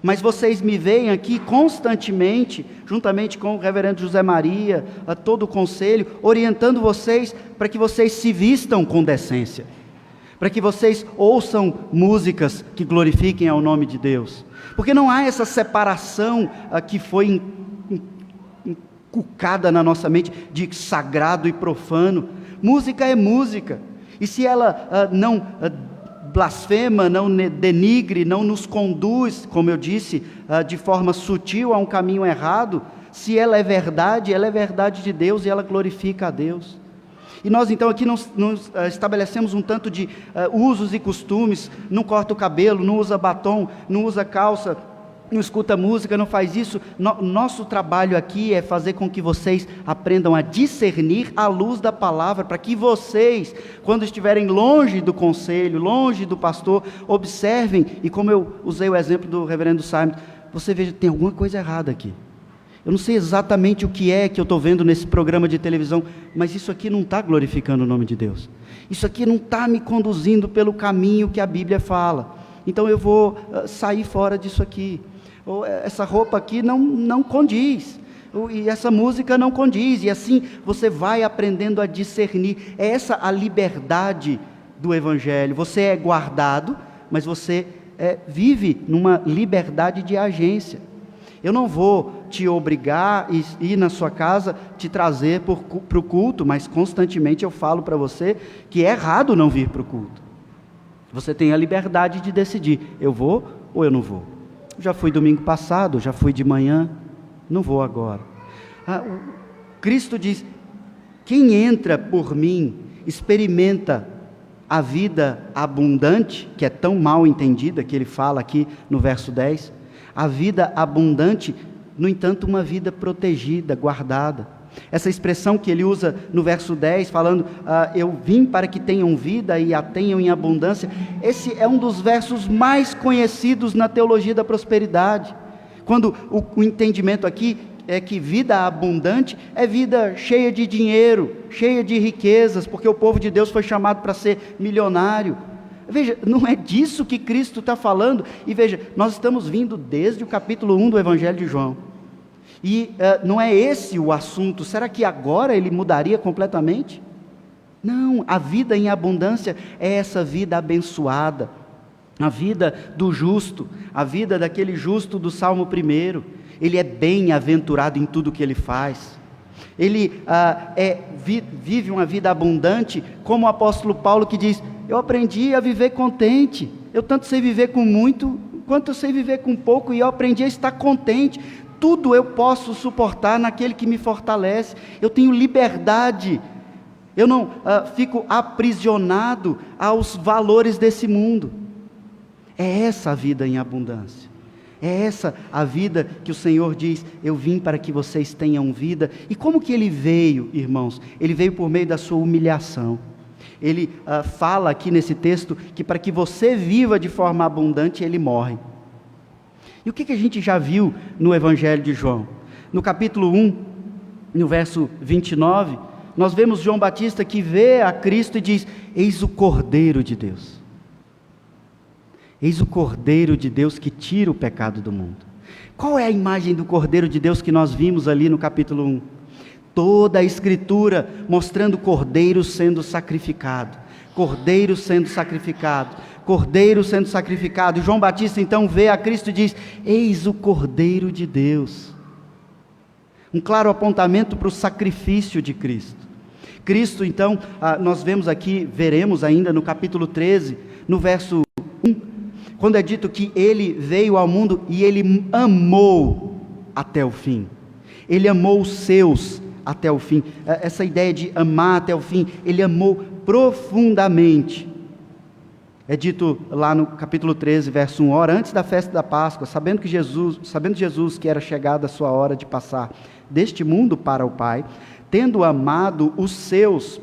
Mas vocês me veem aqui constantemente, juntamente com o reverendo José Maria, a todo o conselho, orientando vocês para que vocês se vistam com decência, para que vocês ouçam músicas que glorifiquem ao nome de Deus. Porque não há essa separação que foi inculcada na nossa mente de sagrado e profano. Música é música. E se ela não blasfema, não denigre, não nos conduz, como eu disse, de forma sutil a um caminho errado, se ela é verdade de Deus e ela glorifica a Deus. E nós então aqui nos estabelecemos um tanto de usos e costumes: não corta o cabelo, não usa batom, não usa calça, não escuta música, não faz isso. Nosso trabalho aqui é fazer com que vocês aprendam a discernir à luz da palavra, para que vocês, quando estiverem longe do conselho, longe do pastor, observem, e como eu usei o exemplo do reverendo Simon, você veja, tem alguma coisa errada aqui. Eu não sei exatamente o que é que eu estou vendo nesse programa de televisão, mas isso aqui não está glorificando o nome de Deus. Isso aqui não está me conduzindo pelo caminho que a Bíblia fala. Então eu vou sair fora disso aqui. Ou essa roupa aqui não condiz. E essa música não condiz. E assim você vai aprendendo a discernir. É essa a liberdade do Evangelho. Você é guardado, mas você vive numa liberdade de agência. Eu não vou te obrigar a ir na sua casa, te trazer para o culto, mas constantemente eu falo para você que é errado não vir para o culto. Você tem a liberdade de decidir, eu vou ou eu não vou. Já fui domingo passado, já fui de manhã, não vou agora. Cristo diz, quem entra por mim, experimenta a vida abundante, que é tão mal entendida, que ele fala aqui no verso 10, a vida abundante, no entanto, uma vida protegida, guardada. Essa expressão que ele usa no verso 10, falando, eu vim para que tenham vida e a tenham em abundância, esse é um dos versos mais conhecidos na teologia da prosperidade, quando o entendimento aqui é que vida abundante é vida cheia de dinheiro, cheia de riquezas, porque o povo de Deus foi chamado para ser milionário. Veja, não é disso que Cristo está falando, e veja, nós estamos vindo desde o capítulo 1 do Evangelho de João, e não é esse o assunto. Será que agora ele mudaria completamente? Não, a vida em abundância é essa vida abençoada, a vida do justo, a vida daquele justo do Salmo 1, ele é bem-aventurado em tudo que ele faz, ele vive uma vida abundante, como o apóstolo Paulo que diz, eu aprendi a viver contente, eu tanto sei viver com muito, quanto eu sei viver com pouco, e eu aprendi a estar contente, tudo eu posso suportar naquele que me fortalece, eu tenho liberdade, eu não fico aprisionado aos valores desse mundo. É essa a vida em abundância, é essa a vida que o Senhor diz, eu vim para que vocês tenham vida. E como que ele veio, irmãos? Ele veio por meio da sua humilhação. Ele fala aqui nesse texto que para que você viva de forma abundante, ele morre. E o que a gente já viu no Evangelho de João? No capítulo 1, no verso 29, nós vemos João Batista que vê a Cristo e diz, eis o Cordeiro de Deus. Eis o Cordeiro de Deus que tira o pecado do mundo. Qual é a imagem do Cordeiro de Deus que nós vimos ali no capítulo 1? Toda a Escritura mostrando o Cordeiro sendo sacrificado. Cordeiro sendo sacrificado. Cordeiro sendo sacrificado. João Batista então vê a Cristo e diz, eis o Cordeiro de Deus. Um claro apontamento para o sacrifício de Cristo. Cristo então, nós vemos aqui, veremos ainda no capítulo 13, no verso 1, quando é dito que ele veio ao mundo e ele amou até o fim. Ele amou os seus até o fim. Essa ideia de amar até o fim, ele amou profundamente. É dito lá no capítulo 13, verso 1, ora, antes da festa da Páscoa, sabendo Jesus que era chegada a sua hora de passar deste mundo para o Pai, tendo amado os seus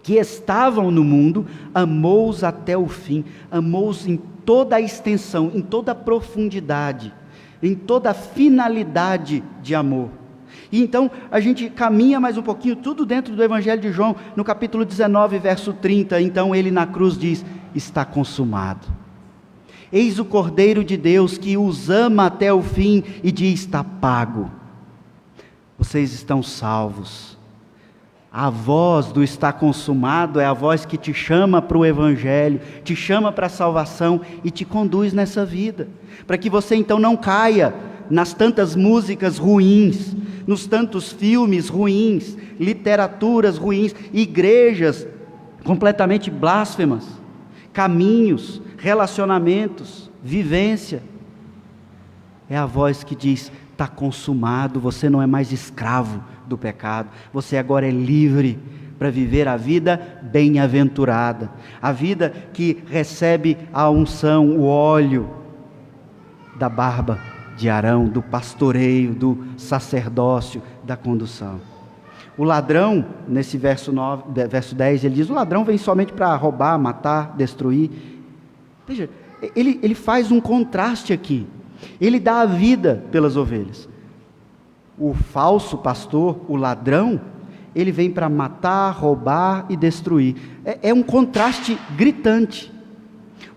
que estavam no mundo, amou-os até o fim, amou-os em toda a extensão, em toda a profundidade, em toda a finalidade de amor. E então a gente caminha mais um pouquinho, tudo dentro do Evangelho de João, no capítulo 19, verso 30, então ele na cruz diz, está consumado. Eis o Cordeiro de Deus que os ama até o fim e diz, está pago. Vocês estão salvos. A voz do está consumado é a voz que te chama para o Evangelho, te chama para a salvação e te conduz nessa vida, para que você então não caia nas tantas músicas ruins, nos tantos filmes ruins, literaturas ruins, igrejas completamente blasfemas, caminhos, relacionamentos, vivência. É a voz que diz, está consumado, você não é mais escravo do pecado, você agora é livre para viver a vida bem-aventurada, a vida que recebe a unção, o óleo da barba de Arão, do pastoreio, do sacerdócio, da condução. O ladrão, nesse verso 10, ele diz: o ladrão vem somente para roubar, matar, destruir. Veja, ele faz um contraste aqui. Ele dá a vida pelas ovelhas. O falso pastor, o ladrão, ele vem para matar, roubar e destruir. É um contraste gritante.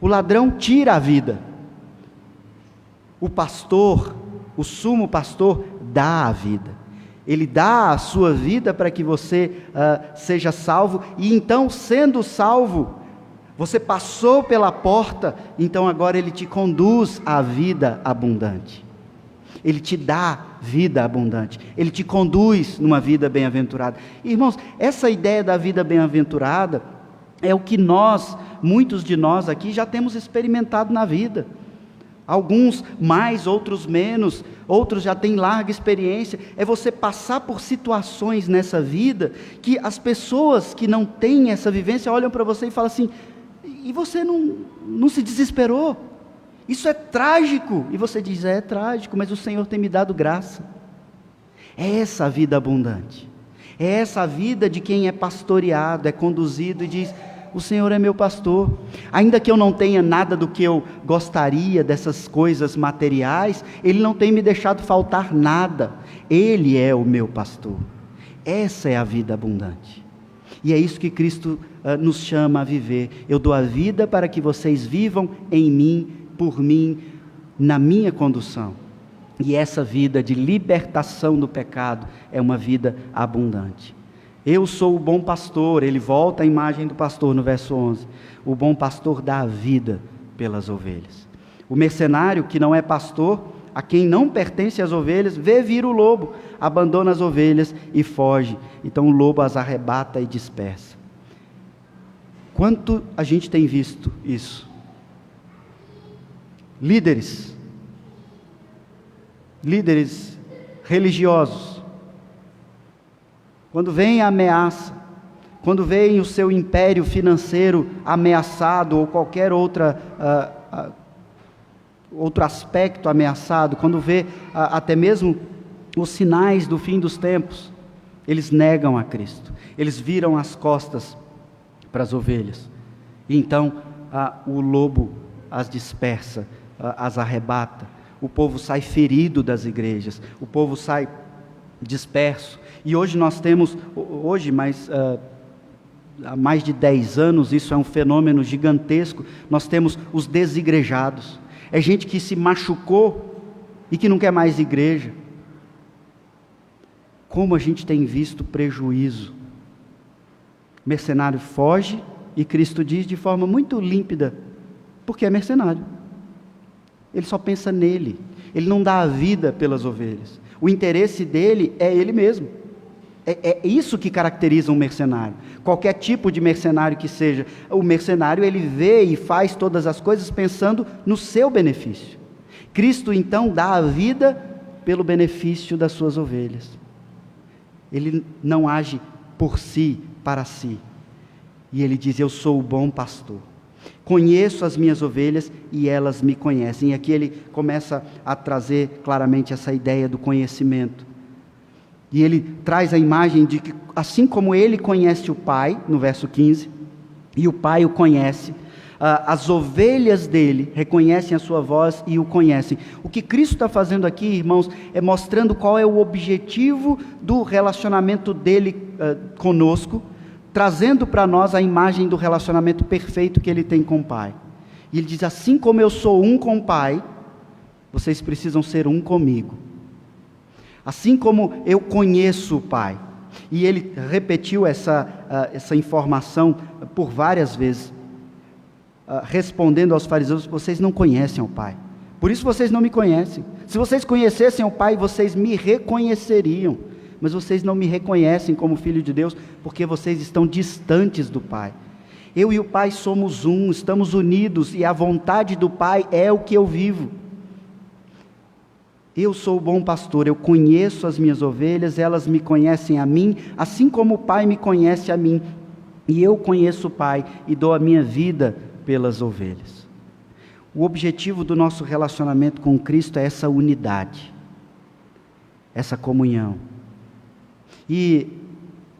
O ladrão tira a vida. O pastor, o sumo pastor, dá a vida. Ele dá a sua vida para que você seja salvo, e então, sendo salvo, você passou pela porta, então agora Ele te conduz à vida abundante. Ele te dá vida abundante. Ele te conduz numa vida bem-aventurada. Irmãos, essa ideia da vida bem-aventurada é o que muitos de nós aqui já temos experimentado na vida. Alguns mais, outros menos, outros já têm larga experiência. É você passar por situações nessa vida que as pessoas que não têm essa vivência olham para você e falam assim: e você não se desesperou? Isso é trágico. E você diz: é trágico, mas o Senhor tem me dado graça. É essa a vida abundante. É essa a vida de quem é pastoreado, é conduzido e diz: o Senhor é meu pastor. Ainda que eu não tenha nada do que eu gostaria dessas coisas materiais, Ele não tem me deixado faltar nada. Ele é o meu pastor. Essa é a vida abundante. E é isso que Cristo nos chama a viver. Eu dou a vida para que vocês vivam em mim, por mim, na minha condução. E essa vida de libertação do pecado é uma vida abundante. Eu sou o bom pastor. Ele volta à imagem do pastor no verso 11. O bom pastor dá a vida pelas ovelhas. O mercenário que não é pastor, a quem não pertence as ovelhas, vê vir o lobo, abandona as ovelhas e foge. Então o lobo as arrebata e dispersa. Quanto a gente tem visto isso? Líderes religiosos, quando vem a ameaça, quando vem o seu império financeiro ameaçado, ou qualquer outro aspecto ameaçado, quando vê até mesmo os sinais do fim dos tempos, eles negam a Cristo, eles viram as costas para as ovelhas, e então o lobo as dispersa, as arrebata, o povo sai ferido das igrejas, o povo sai disperso. E hoje nós temos, há mais de 10 anos, isso é um fenômeno gigantesco, nós temos os desigrejados. É gente que se machucou e que não quer mais igreja. Como a gente tem visto prejuízo. O mercenário foge e Cristo diz de forma muito límpida, porque é mercenário. Ele só pensa nele, ele não dá a vida pelas ovelhas. O interesse dele é ele mesmo. É isso que caracteriza um mercenário. Qualquer tipo de mercenário que seja, o mercenário ele vê e faz todas as coisas pensando no seu benefício. Cristo então dá a vida pelo benefício das suas ovelhas. Ele não age por si, para si. E ele diz: eu sou o bom pastor. Conheço as minhas ovelhas e elas me conhecem. E aqui ele começa a trazer claramente essa ideia do conhecimento. E ele traz a imagem de que, assim como ele conhece o Pai, no verso 15, e o Pai o conhece, as ovelhas dele reconhecem a sua voz e o conhecem. O que Cristo está fazendo aqui, irmãos, é mostrando qual é o objetivo do relacionamento dele conosco, trazendo para nós a imagem do relacionamento perfeito que ele tem com o Pai. E ele diz: assim como eu sou um com o Pai, vocês precisam ser um comigo. Assim como eu conheço o Pai. E ele repetiu essa informação por várias vezes, respondendo aos fariseus: vocês não conhecem o Pai, por isso vocês não me conhecem. Se vocês conhecessem o Pai, vocês me reconheceriam, mas vocês não me reconhecem como filho de Deus, porque vocês estão distantes do Pai. Eu e o Pai somos um, estamos unidos, e a vontade do Pai é o que eu vivo. Eu sou o bom pastor, eu conheço as minhas ovelhas, elas me conhecem a mim, assim como o Pai me conhece a mim, e eu conheço o Pai e dou a minha vida pelas ovelhas. O objetivo do nosso relacionamento com Cristo é essa unidade, essa comunhão. E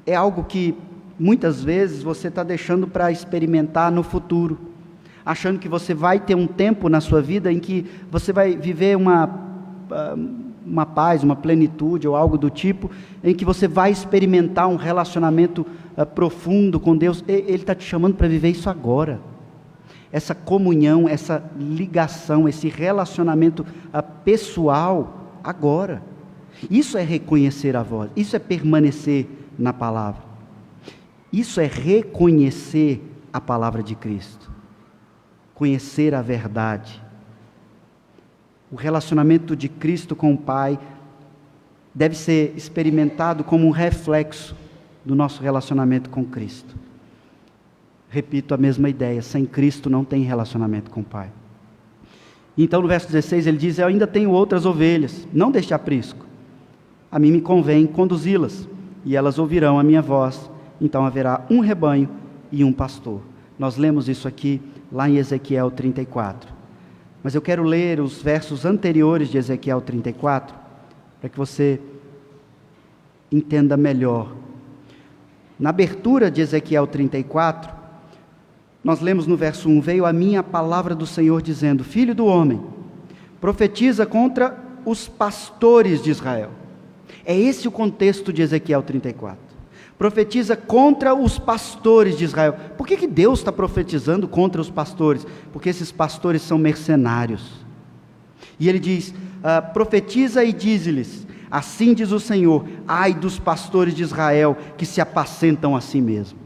é algo que muitas vezes você está deixando para experimentar no futuro, achando que você vai ter um tempo na sua vida em que você vai viver uma paz, uma plenitude ou algo do tipo, em que você vai experimentar um relacionamento profundo com Deus. Ele está te chamando para viver isso agora. Essa comunhão, essa ligação, esse relacionamento pessoal agora. Isso é reconhecer a voz, isso é permanecer na palavra. Isso é reconhecer a palavra de Cristo, conhecer a verdade. O relacionamento de Cristo com o Pai deve ser experimentado como um reflexo do nosso relacionamento com Cristo. Repito a mesma ideia, sem Cristo não tem relacionamento com o Pai. Então no verso 16 ele diz: eu ainda tenho outras ovelhas, não deste aprisco. A mim me convém conduzi-las, e elas ouvirão a minha voz. Então haverá um rebanho e um pastor. Nós lemos isso aqui lá em Ezequiel 34. Mas eu quero ler os versos anteriores de Ezequiel 34, para que você entenda melhor. Na abertura de Ezequiel 34, nós lemos no verso 1, veio a mim a palavra do Senhor dizendo: filho do homem, profetiza contra os pastores de Israel. É esse o contexto de Ezequiel 34. Profetiza contra os pastores de Israel. Por que Deus está profetizando contra os pastores? Porque esses pastores são mercenários. E ele diz, profetiza e dize-lhes, assim diz o Senhor, ai dos pastores de Israel que se apacentam a si mesmos.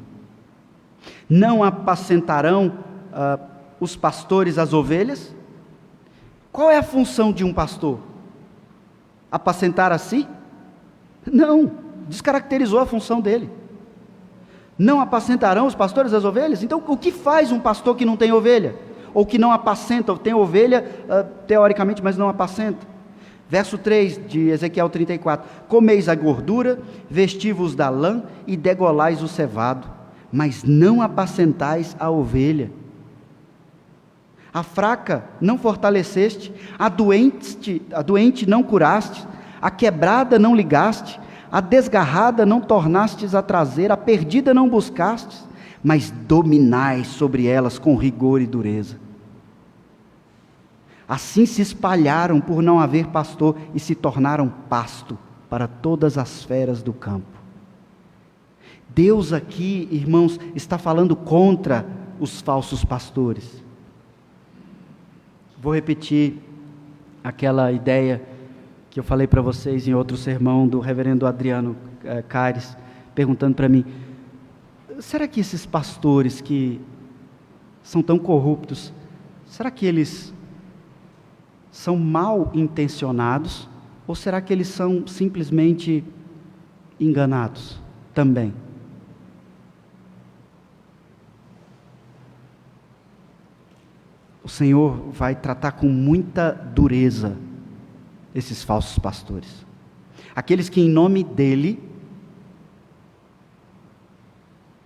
Não apacentarão os pastores as ovelhas? Qual é a função de um pastor? Apacentar a si? Não. Descaracterizou a função dele. Não apacentarão os pastores as ovelhas? Então o que faz um pastor que não tem ovelha? Ou que não apacenta, ou tem ovelha teoricamente, mas não apacenta? Verso 3 de Ezequiel 34, comeis a gordura, vestivos da lã e degolais o cevado, mas não apacentais a ovelha. A fraca não fortaleceste, a doente não curaste, a quebrada não ligaste, a desgarrada não tornastes a trazer, a perdida não buscastes, mas dominais sobre elas com rigor e dureza. Assim se espalharam por não haver pastor e se tornaram pasto para todas as feras do campo. Deus aqui, irmãos, está falando contra os falsos pastores. Vou repetir aquela ideia que eu falei para vocês em outro sermão do reverendo Adriano Caires, perguntando para mim, será que esses pastores que são tão corruptos, será que eles são mal intencionados, ou será que eles são simplesmente enganados também? O Senhor vai tratar com muita dureza esses falsos pastores, aqueles que em nome dele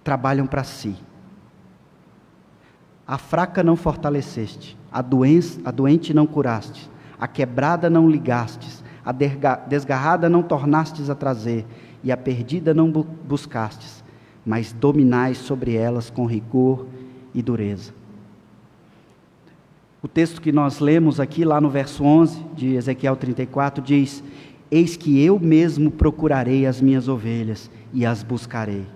trabalham para si. A fraca não fortaleceste, a doente não curaste, a quebrada não ligastes, a desgarrada não tornastes a trazer, e a perdida não buscastes, mas dominais sobre elas com rigor e dureza. O texto que nós lemos aqui, lá no verso 11 de Ezequiel 34, diz: eis que eu mesmo procurarei as minhas ovelhas e as buscarei.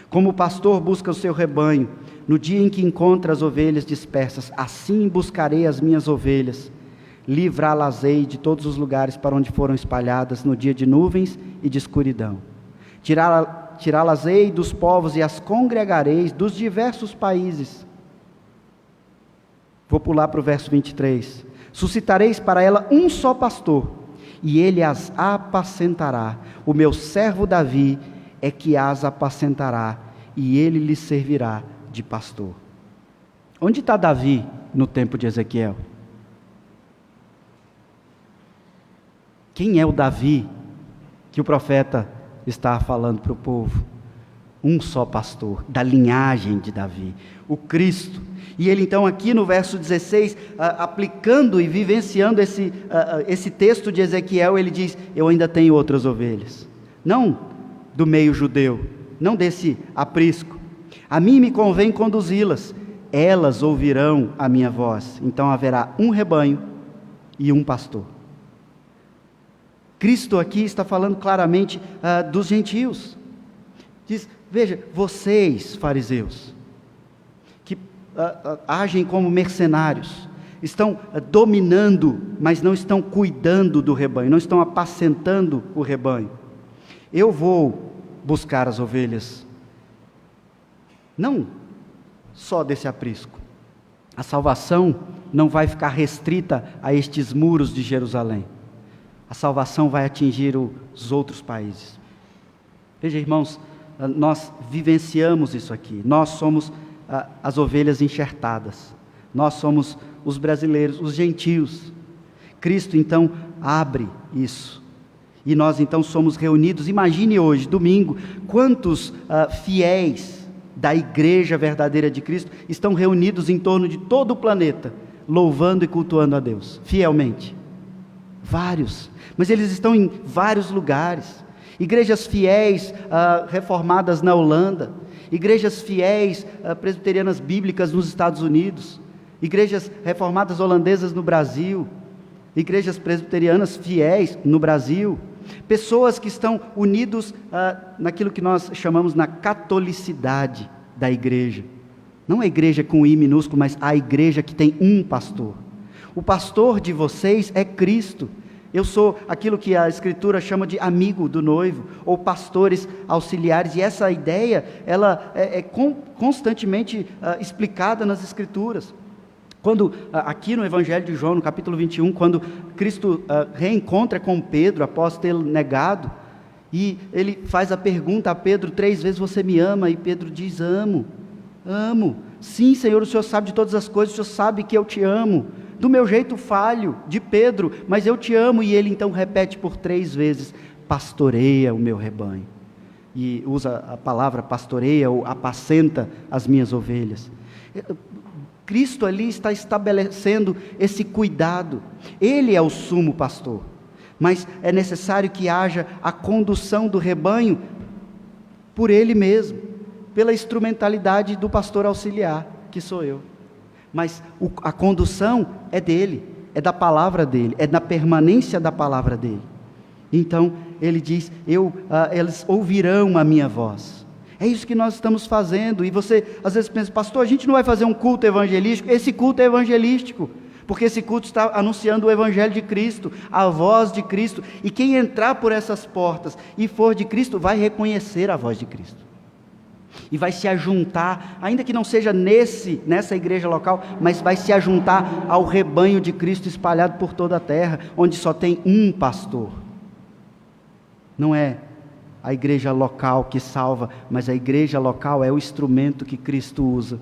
Como o pastor busca o seu rebanho, no dia em que encontra as ovelhas dispersas, assim buscarei as minhas ovelhas, livrá-las-ei de todos os lugares para onde foram espalhadas no dia de nuvens e de escuridão. Tirá-las-ei dos povos e as congregareis dos diversos países. Vou pular para o verso 23. Suscitareis para ela um só pastor, e ele as apacentará. O meu servo Davi é que as apacentará, e ele lhes servirá de pastor. Onde está Davi no tempo de Ezequiel? Quem é o Davi que o profeta está falando para o povo? um só pastor, da linhagem de Davi, o Cristo. E ele então aqui no verso 16, aplicando e vivenciando esse texto de Ezequiel, ele diz: eu ainda tenho outras ovelhas, não do meio judeu, não desse aprisco, a mim me convém conduzi-las, elas ouvirão a minha voz, então haverá um rebanho e um pastor. Cristo aqui está falando claramente dos gentios, diz: veja, vocês fariseus, que agem como mercenários, estão dominando, mas não estão cuidando do rebanho, não estão apacentando o rebanho. Eu vou buscar as ovelhas, não só desse aprisco. A salvação não vai ficar restrita a estes muros de Jerusalém. A salvação vai atingir os outros países. Veja, irmãos, nós vivenciamos isso aqui. Nós somos as ovelhas enxertadas. Nós somos os brasileiros, os gentios. Cristo então abre isso. E nós então somos reunidos. Imagine hoje, domingo, quantos fiéis da igreja verdadeira de Cristo estão reunidos em torno de todo o planeta, louvando e cultuando a Deus, fielmente. Vários, mas eles estão em vários lugares. Igrejas fiéis reformadas na Holanda, igrejas fiéis presbiterianas bíblicas nos Estados Unidos, igrejas reformadas holandesas no Brasil, igrejas presbiterianas fiéis no Brasil, pessoas que estão unidos naquilo que nós chamamos na catolicidade da igreja. Não a igreja com I minúsculo, mas a igreja que tem um pastor. O pastor de vocês é Cristo. Eu sou aquilo que a Escritura chama de amigo do noivo, ou pastores auxiliares, e essa ideia, ela é constantemente explicada nas Escrituras. Quando, aqui no Evangelho de João, no capítulo 21, quando Cristo reencontra com Pedro, após tê-lo negado, e ele faz a pergunta a Pedro 3 vezes: você me ama? E Pedro diz: amo. Sim, Senhor, o Senhor sabe de todas as coisas, o Senhor sabe que eu te amo. Do meu jeito falho, de Pedro, mas eu te amo. E ele então repete por 3 vezes: pastoreia o meu rebanho. E usa a palavra pastoreia ou apacenta as minhas ovelhas. Cristo ali está estabelecendo esse cuidado. Ele é o sumo pastor, mas é necessário que haja a condução do rebanho por Ele mesmo, pela instrumentalidade do pastor auxiliar, que sou eu. Mas a condução é dele, é da palavra dele, é da permanência da palavra dele. Então ele diz: eles ouvirão a minha voz. É isso que nós estamos fazendo. E você às vezes pensa: pastor, a gente não vai fazer um culto evangelístico? Esse culto é evangelístico, porque esse culto está anunciando o Evangelho de Cristo, a voz de Cristo, e quem entrar por essas portas e for de Cristo, vai reconhecer a voz de Cristo, e vai se ajuntar, ainda que não seja nessa igreja local, mas vai se ajuntar ao rebanho de Cristo espalhado por toda a terra, onde só tem um pastor. Não é a igreja local que salva, mas a igreja local é o instrumento que Cristo usa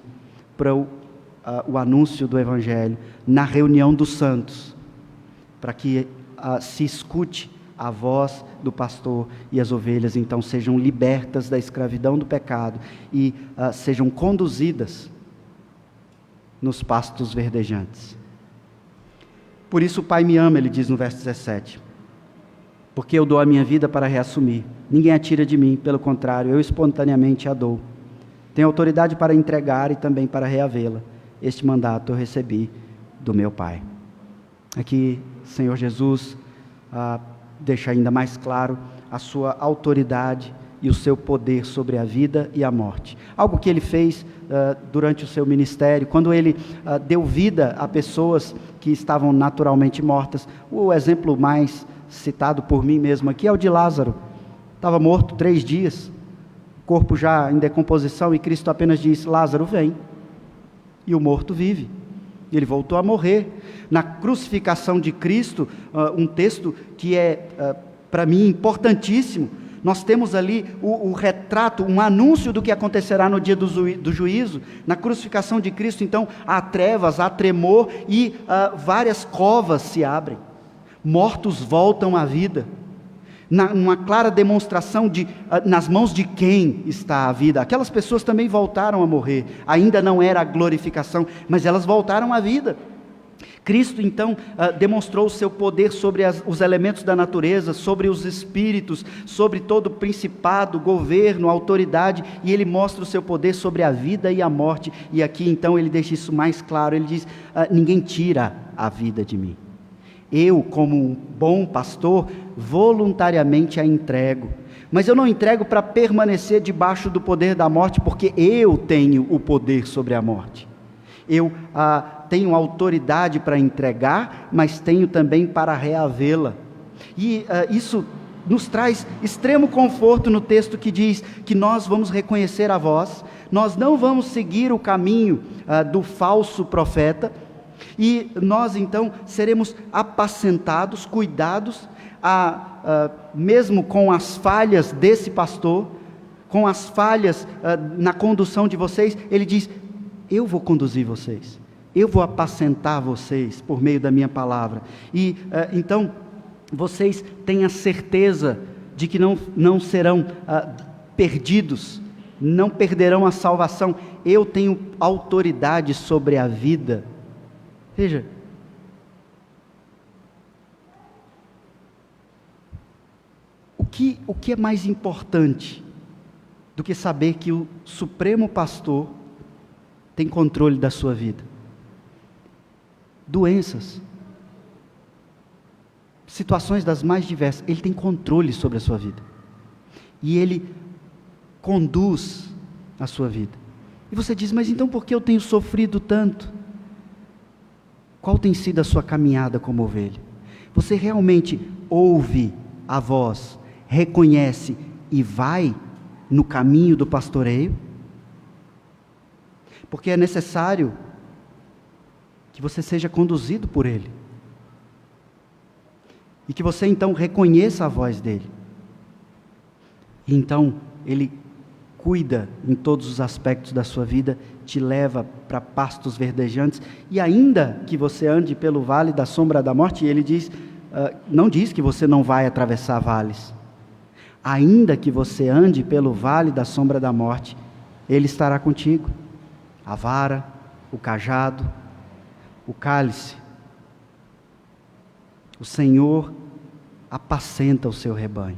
para o anúncio do Evangelho, na reunião dos santos, para que se escute a voz do pastor, e as ovelhas então sejam libertas da escravidão do pecado e sejam conduzidas nos pastos verdejantes. Por isso o Pai me ama, ele diz no verso 17, porque eu dou a minha vida para reassumir. Ninguém a tira de mim, pelo contrário, eu espontaneamente a dou. Tenho autoridade para entregar e também para reavê-la. Este mandato eu recebi do meu Pai. Aqui, Senhor Jesus deixa ainda mais claro a sua autoridade e o seu poder sobre a vida e a morte. Algo que ele fez durante o seu ministério, quando ele deu vida a pessoas que estavam naturalmente mortas. O exemplo mais citado por mim mesmo aqui é o de Lázaro. Estava morto 3 dias, corpo já em decomposição, e Cristo apenas disse: Lázaro, vem. E o morto vive. Ele voltou a morrer. Na crucificação de Cristo, um texto que é, para mim, importantíssimo, nós temos ali o retrato, um anúncio do que acontecerá no dia do juízo. Na crucificação de Cristo, então, há trevas, há tremor, e várias covas se abrem. Mortos voltam à vida. Numa clara demonstração de nas mãos de quem está a vida. Aquelas pessoas também voltaram a morrer, ainda não era a glorificação, mas elas voltaram à vida. Cristo então demonstrou o seu poder sobre os elementos da natureza, sobre os espíritos, sobre todo principado, governo, autoridade, e ele mostra o seu poder sobre a vida e a morte, e aqui então ele deixa isso mais claro, ele diz, ninguém tira a vida de mim. Eu, como um bom pastor, voluntariamente a entrego, mas eu não entrego para permanecer debaixo do poder da morte, porque eu tenho o poder sobre a morte. Eu tenho autoridade para entregar, mas tenho também para reavê-la. E isso nos traz extremo conforto no texto que diz que nós vamos reconhecer a voz, nós não vamos seguir o caminho do falso profeta, e nós então seremos apacentados, cuidados, mesmo com as falhas desse pastor, com as falhas na condução de vocês, ele diz, eu vou conduzir vocês, eu vou apacentar vocês por meio da minha palavra, e então vocês têm a certeza de que não serão perdidos, não perderão a salvação. Eu tenho autoridade sobre a vida. Veja, o que é mais importante do que saber que o Supremo Pastor tem controle da sua vida? Doenças, situações das mais diversas, ele tem controle sobre a sua vida, e ele conduz a sua vida. E você diz, mas então por que eu tenho sofrido tanto? Qual tem sido a sua caminhada como ovelha? Você realmente ouve a voz, reconhece e vai no caminho do pastoreio? Porque é necessário que você seja conduzido por Ele, e que você então reconheça a voz dEle, e então Ele cuida em todos os aspectos da sua vida, te leva para pastos verdejantes, e ainda que você ande pelo vale da sombra da morte, Ele diz, não diz que você não vai atravessar vales, ainda que você ande pelo vale da sombra da morte, Ele estará contigo. A vara, o cajado, o cálice. O Senhor apacenta o seu rebanho.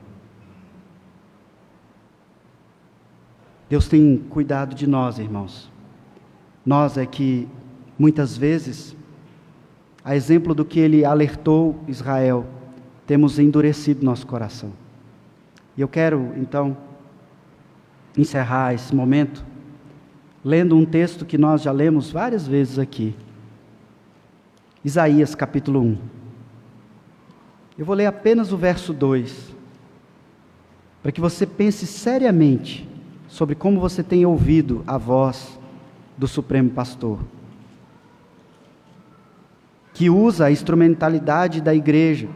Deus tem cuidado de nós, irmãos. Nós é que, muitas vezes, a exemplo do que Ele alertou Israel, temos endurecido nosso coração. E eu quero, então, encerrar esse momento lendo um texto que nós já lemos várias vezes aqui. Isaías capítulo 1. Eu vou ler apenas o verso 2, para que você pense seriamente sobre como você tem ouvido a voz do Supremo Pastor, que usa a instrumentalidade da igreja,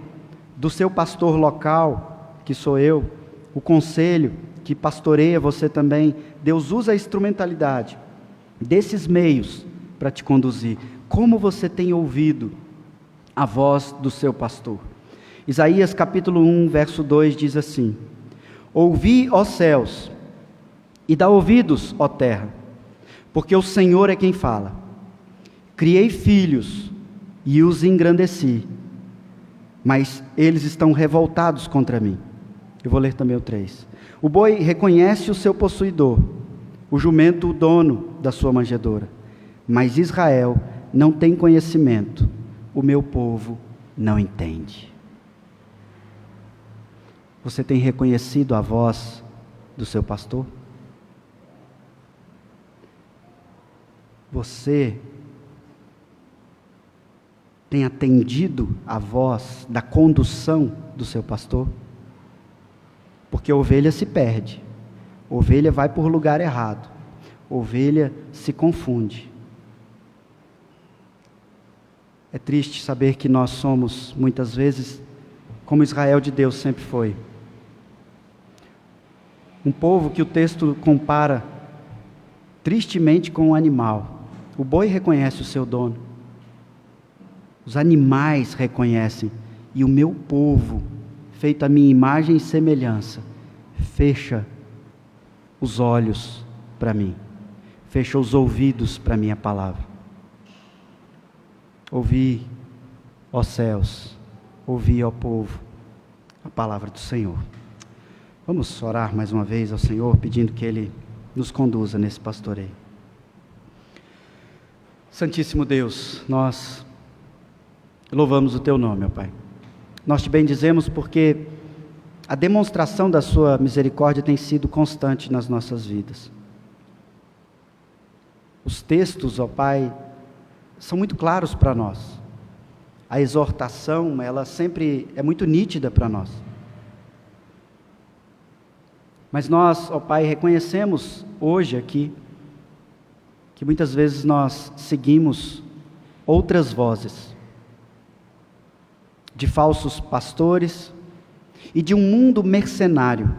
do seu pastor local, que sou eu, o conselho, que pastoreia você também. Deus usa a instrumentalidade desses meios para te conduzir. Como você tem ouvido a voz do seu pastor? Isaías capítulo 1, verso 2 diz assim: ouvi, ó céus, e dá ouvidos, ó terra, porque o Senhor é quem fala. Criei filhos e os engrandeci, mas eles estão revoltados contra mim. Eu vou ler também o 3. O boi reconhece o seu possuidor, o jumento o dono da sua manjedoura, mas Israel não tem conhecimento, o meu povo não entende. Você tem reconhecido a voz do seu pastor? Você tem atendido a voz da condução do seu pastor? Porque a ovelha se perde, a ovelha vai por lugar errado, a ovelha se confunde. É triste saber que nós somos, muitas vezes, como Israel de Deus sempre foi. Um povo que o texto compara tristemente com um animal. O boi reconhece o seu dono, os animais reconhecem, e o meu povo feito à minha imagem e semelhança, fecha os olhos para mim, fecha os ouvidos para a minha palavra. Ouvi, ó céus, ouvi, ó povo, a palavra do Senhor. Vamos orar mais uma vez ao Senhor, pedindo que Ele nos conduza nesse pastoreio. Santíssimo Deus, nós louvamos o Teu nome, ó Pai. Nós Te bendizemos porque a demonstração da Sua misericórdia tem sido constante nas nossas vidas. Os textos, ó Pai, são muito claros para nós. A exortação, ela sempre é muito nítida para nós. Mas nós, ó Pai, reconhecemos hoje aqui que muitas vezes nós seguimos outras vozes de falsos pastores e de um mundo mercenário,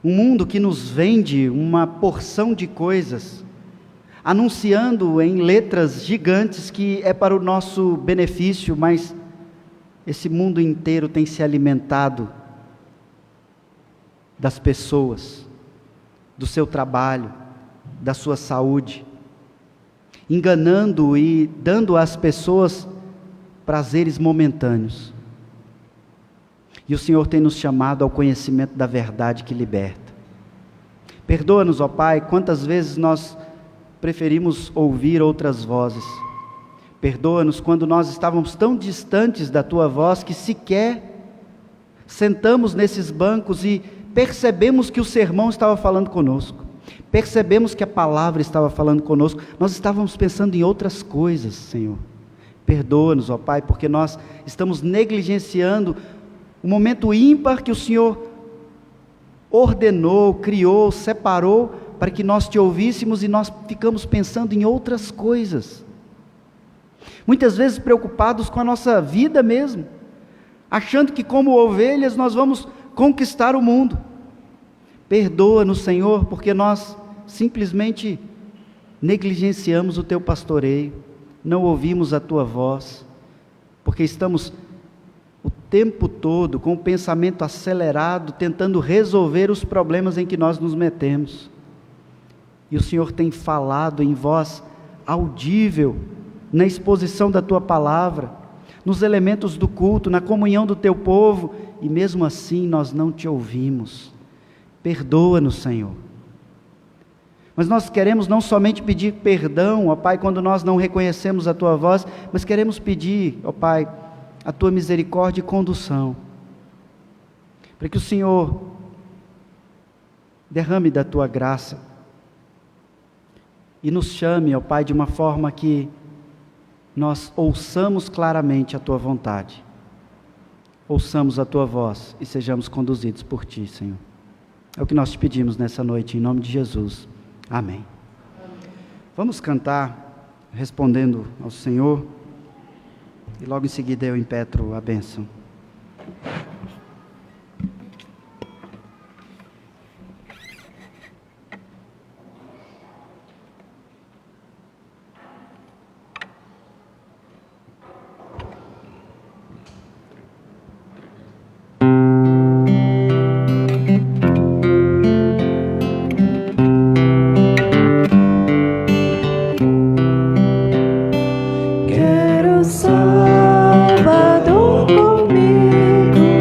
um mundo que nos vende uma porção de coisas, anunciando em letras gigantes que é para o nosso benefício, mas esse mundo inteiro tem se alimentado das pessoas, do seu trabalho, da sua saúde, enganando e dando às pessoas prazeres momentâneos. E o Senhor tem nos chamado ao conhecimento da verdade que liberta. Perdoa-nos, ó Pai, quantas vezes nós preferimos ouvir outras vozes. Perdoa-nos quando nós estávamos tão distantes da Tua voz que sequer sentamos nesses bancos e percebemos que o sermão estava falando conosco. Percebemos que a palavra estava falando conosco. Nós estávamos pensando em outras coisas, Senhor. Perdoa-nos, ó Pai, porque nós estamos negligenciando o momento ímpar que o Senhor ordenou, criou, separou para que nós Te ouvíssemos, e nós ficamos pensando em outras coisas. Muitas vezes preocupados com a nossa vida mesmo, achando que como ovelhas nós vamos conquistar o mundo. Perdoa-nos, Senhor, porque nós simplesmente negligenciamos o Teu pastoreio, não ouvimos a Tua voz, porque estamos o tempo todo com o pensamento acelerado, tentando resolver os problemas em que nós nos metemos. E o Senhor tem falado em voz audível, na exposição da Tua palavra, nos elementos do culto, na comunhão do Teu povo, e mesmo assim nós não Te ouvimos. Perdoa-nos, Senhor. Mas nós queremos não somente pedir perdão, ó Pai, quando nós não reconhecemos a Tua voz, mas queremos pedir, ó Pai, a Tua misericórdia e condução, para que o Senhor derrame da Tua graça e nos chame, ó Pai, de uma forma que nós ouçamos claramente a Tua vontade, ouçamos a Tua voz e sejamos conduzidos por Ti, Senhor. É o que nós Te pedimos nessa noite, em nome de Jesus. Amém. Vamos cantar respondendo ao Senhor, e logo em seguida eu impetro a bênção. Quero Salvador comigo.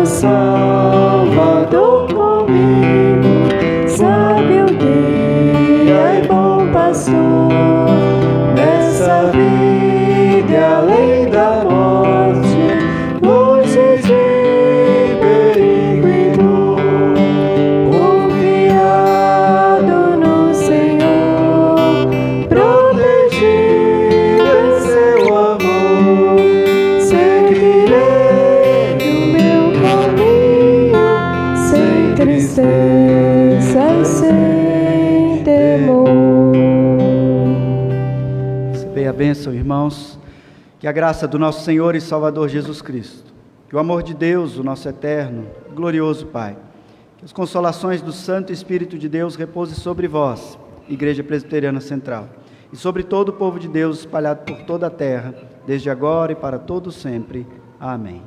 Salvador comigo, sabe o guia e bom pastor, nessa vida e além da morte, longe de perigo e dor, confiado no Senhor, protegido em seu amor, seguirei o meu caminho, sem tristeza e sem temor. Recebei a bênção, irmãos. Que a graça do nosso Senhor e Salvador Jesus Cristo, que o amor de Deus, o nosso eterno, glorioso Pai, que as consolações do Santo Espírito de Deus repouse sobre vós, Igreja Presbiteriana Central, e sobre todo o povo de Deus espalhado por toda a terra, desde agora e para todo sempre. Amém.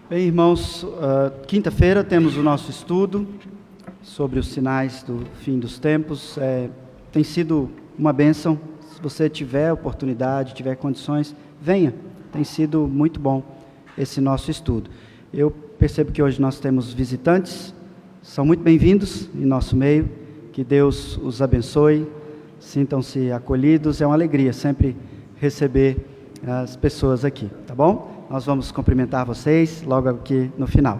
Bem, irmãos, quinta-feira temos o nosso estudo sobre os sinais do fim dos tempos. Tem sido uma bênção. Se você tiver oportunidade, tiver condições, venha. Tem sido muito bom esse nosso estudo. Eu percebo que hoje nós temos visitantes, são muito bem-vindos em nosso meio. Que Deus os abençoe, sintam-se acolhidos. É uma alegria sempre receber as pessoas aqui, tá bom? Nós vamos cumprimentar vocês logo aqui no final.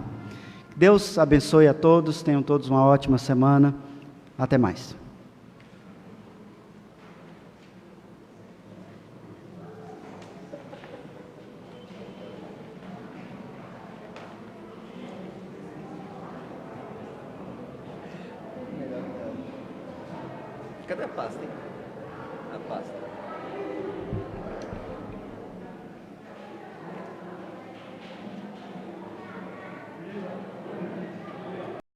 Deus abençoe a todos, tenham todos uma ótima semana. Até mais. Cadê a pasta, hein? A pasta.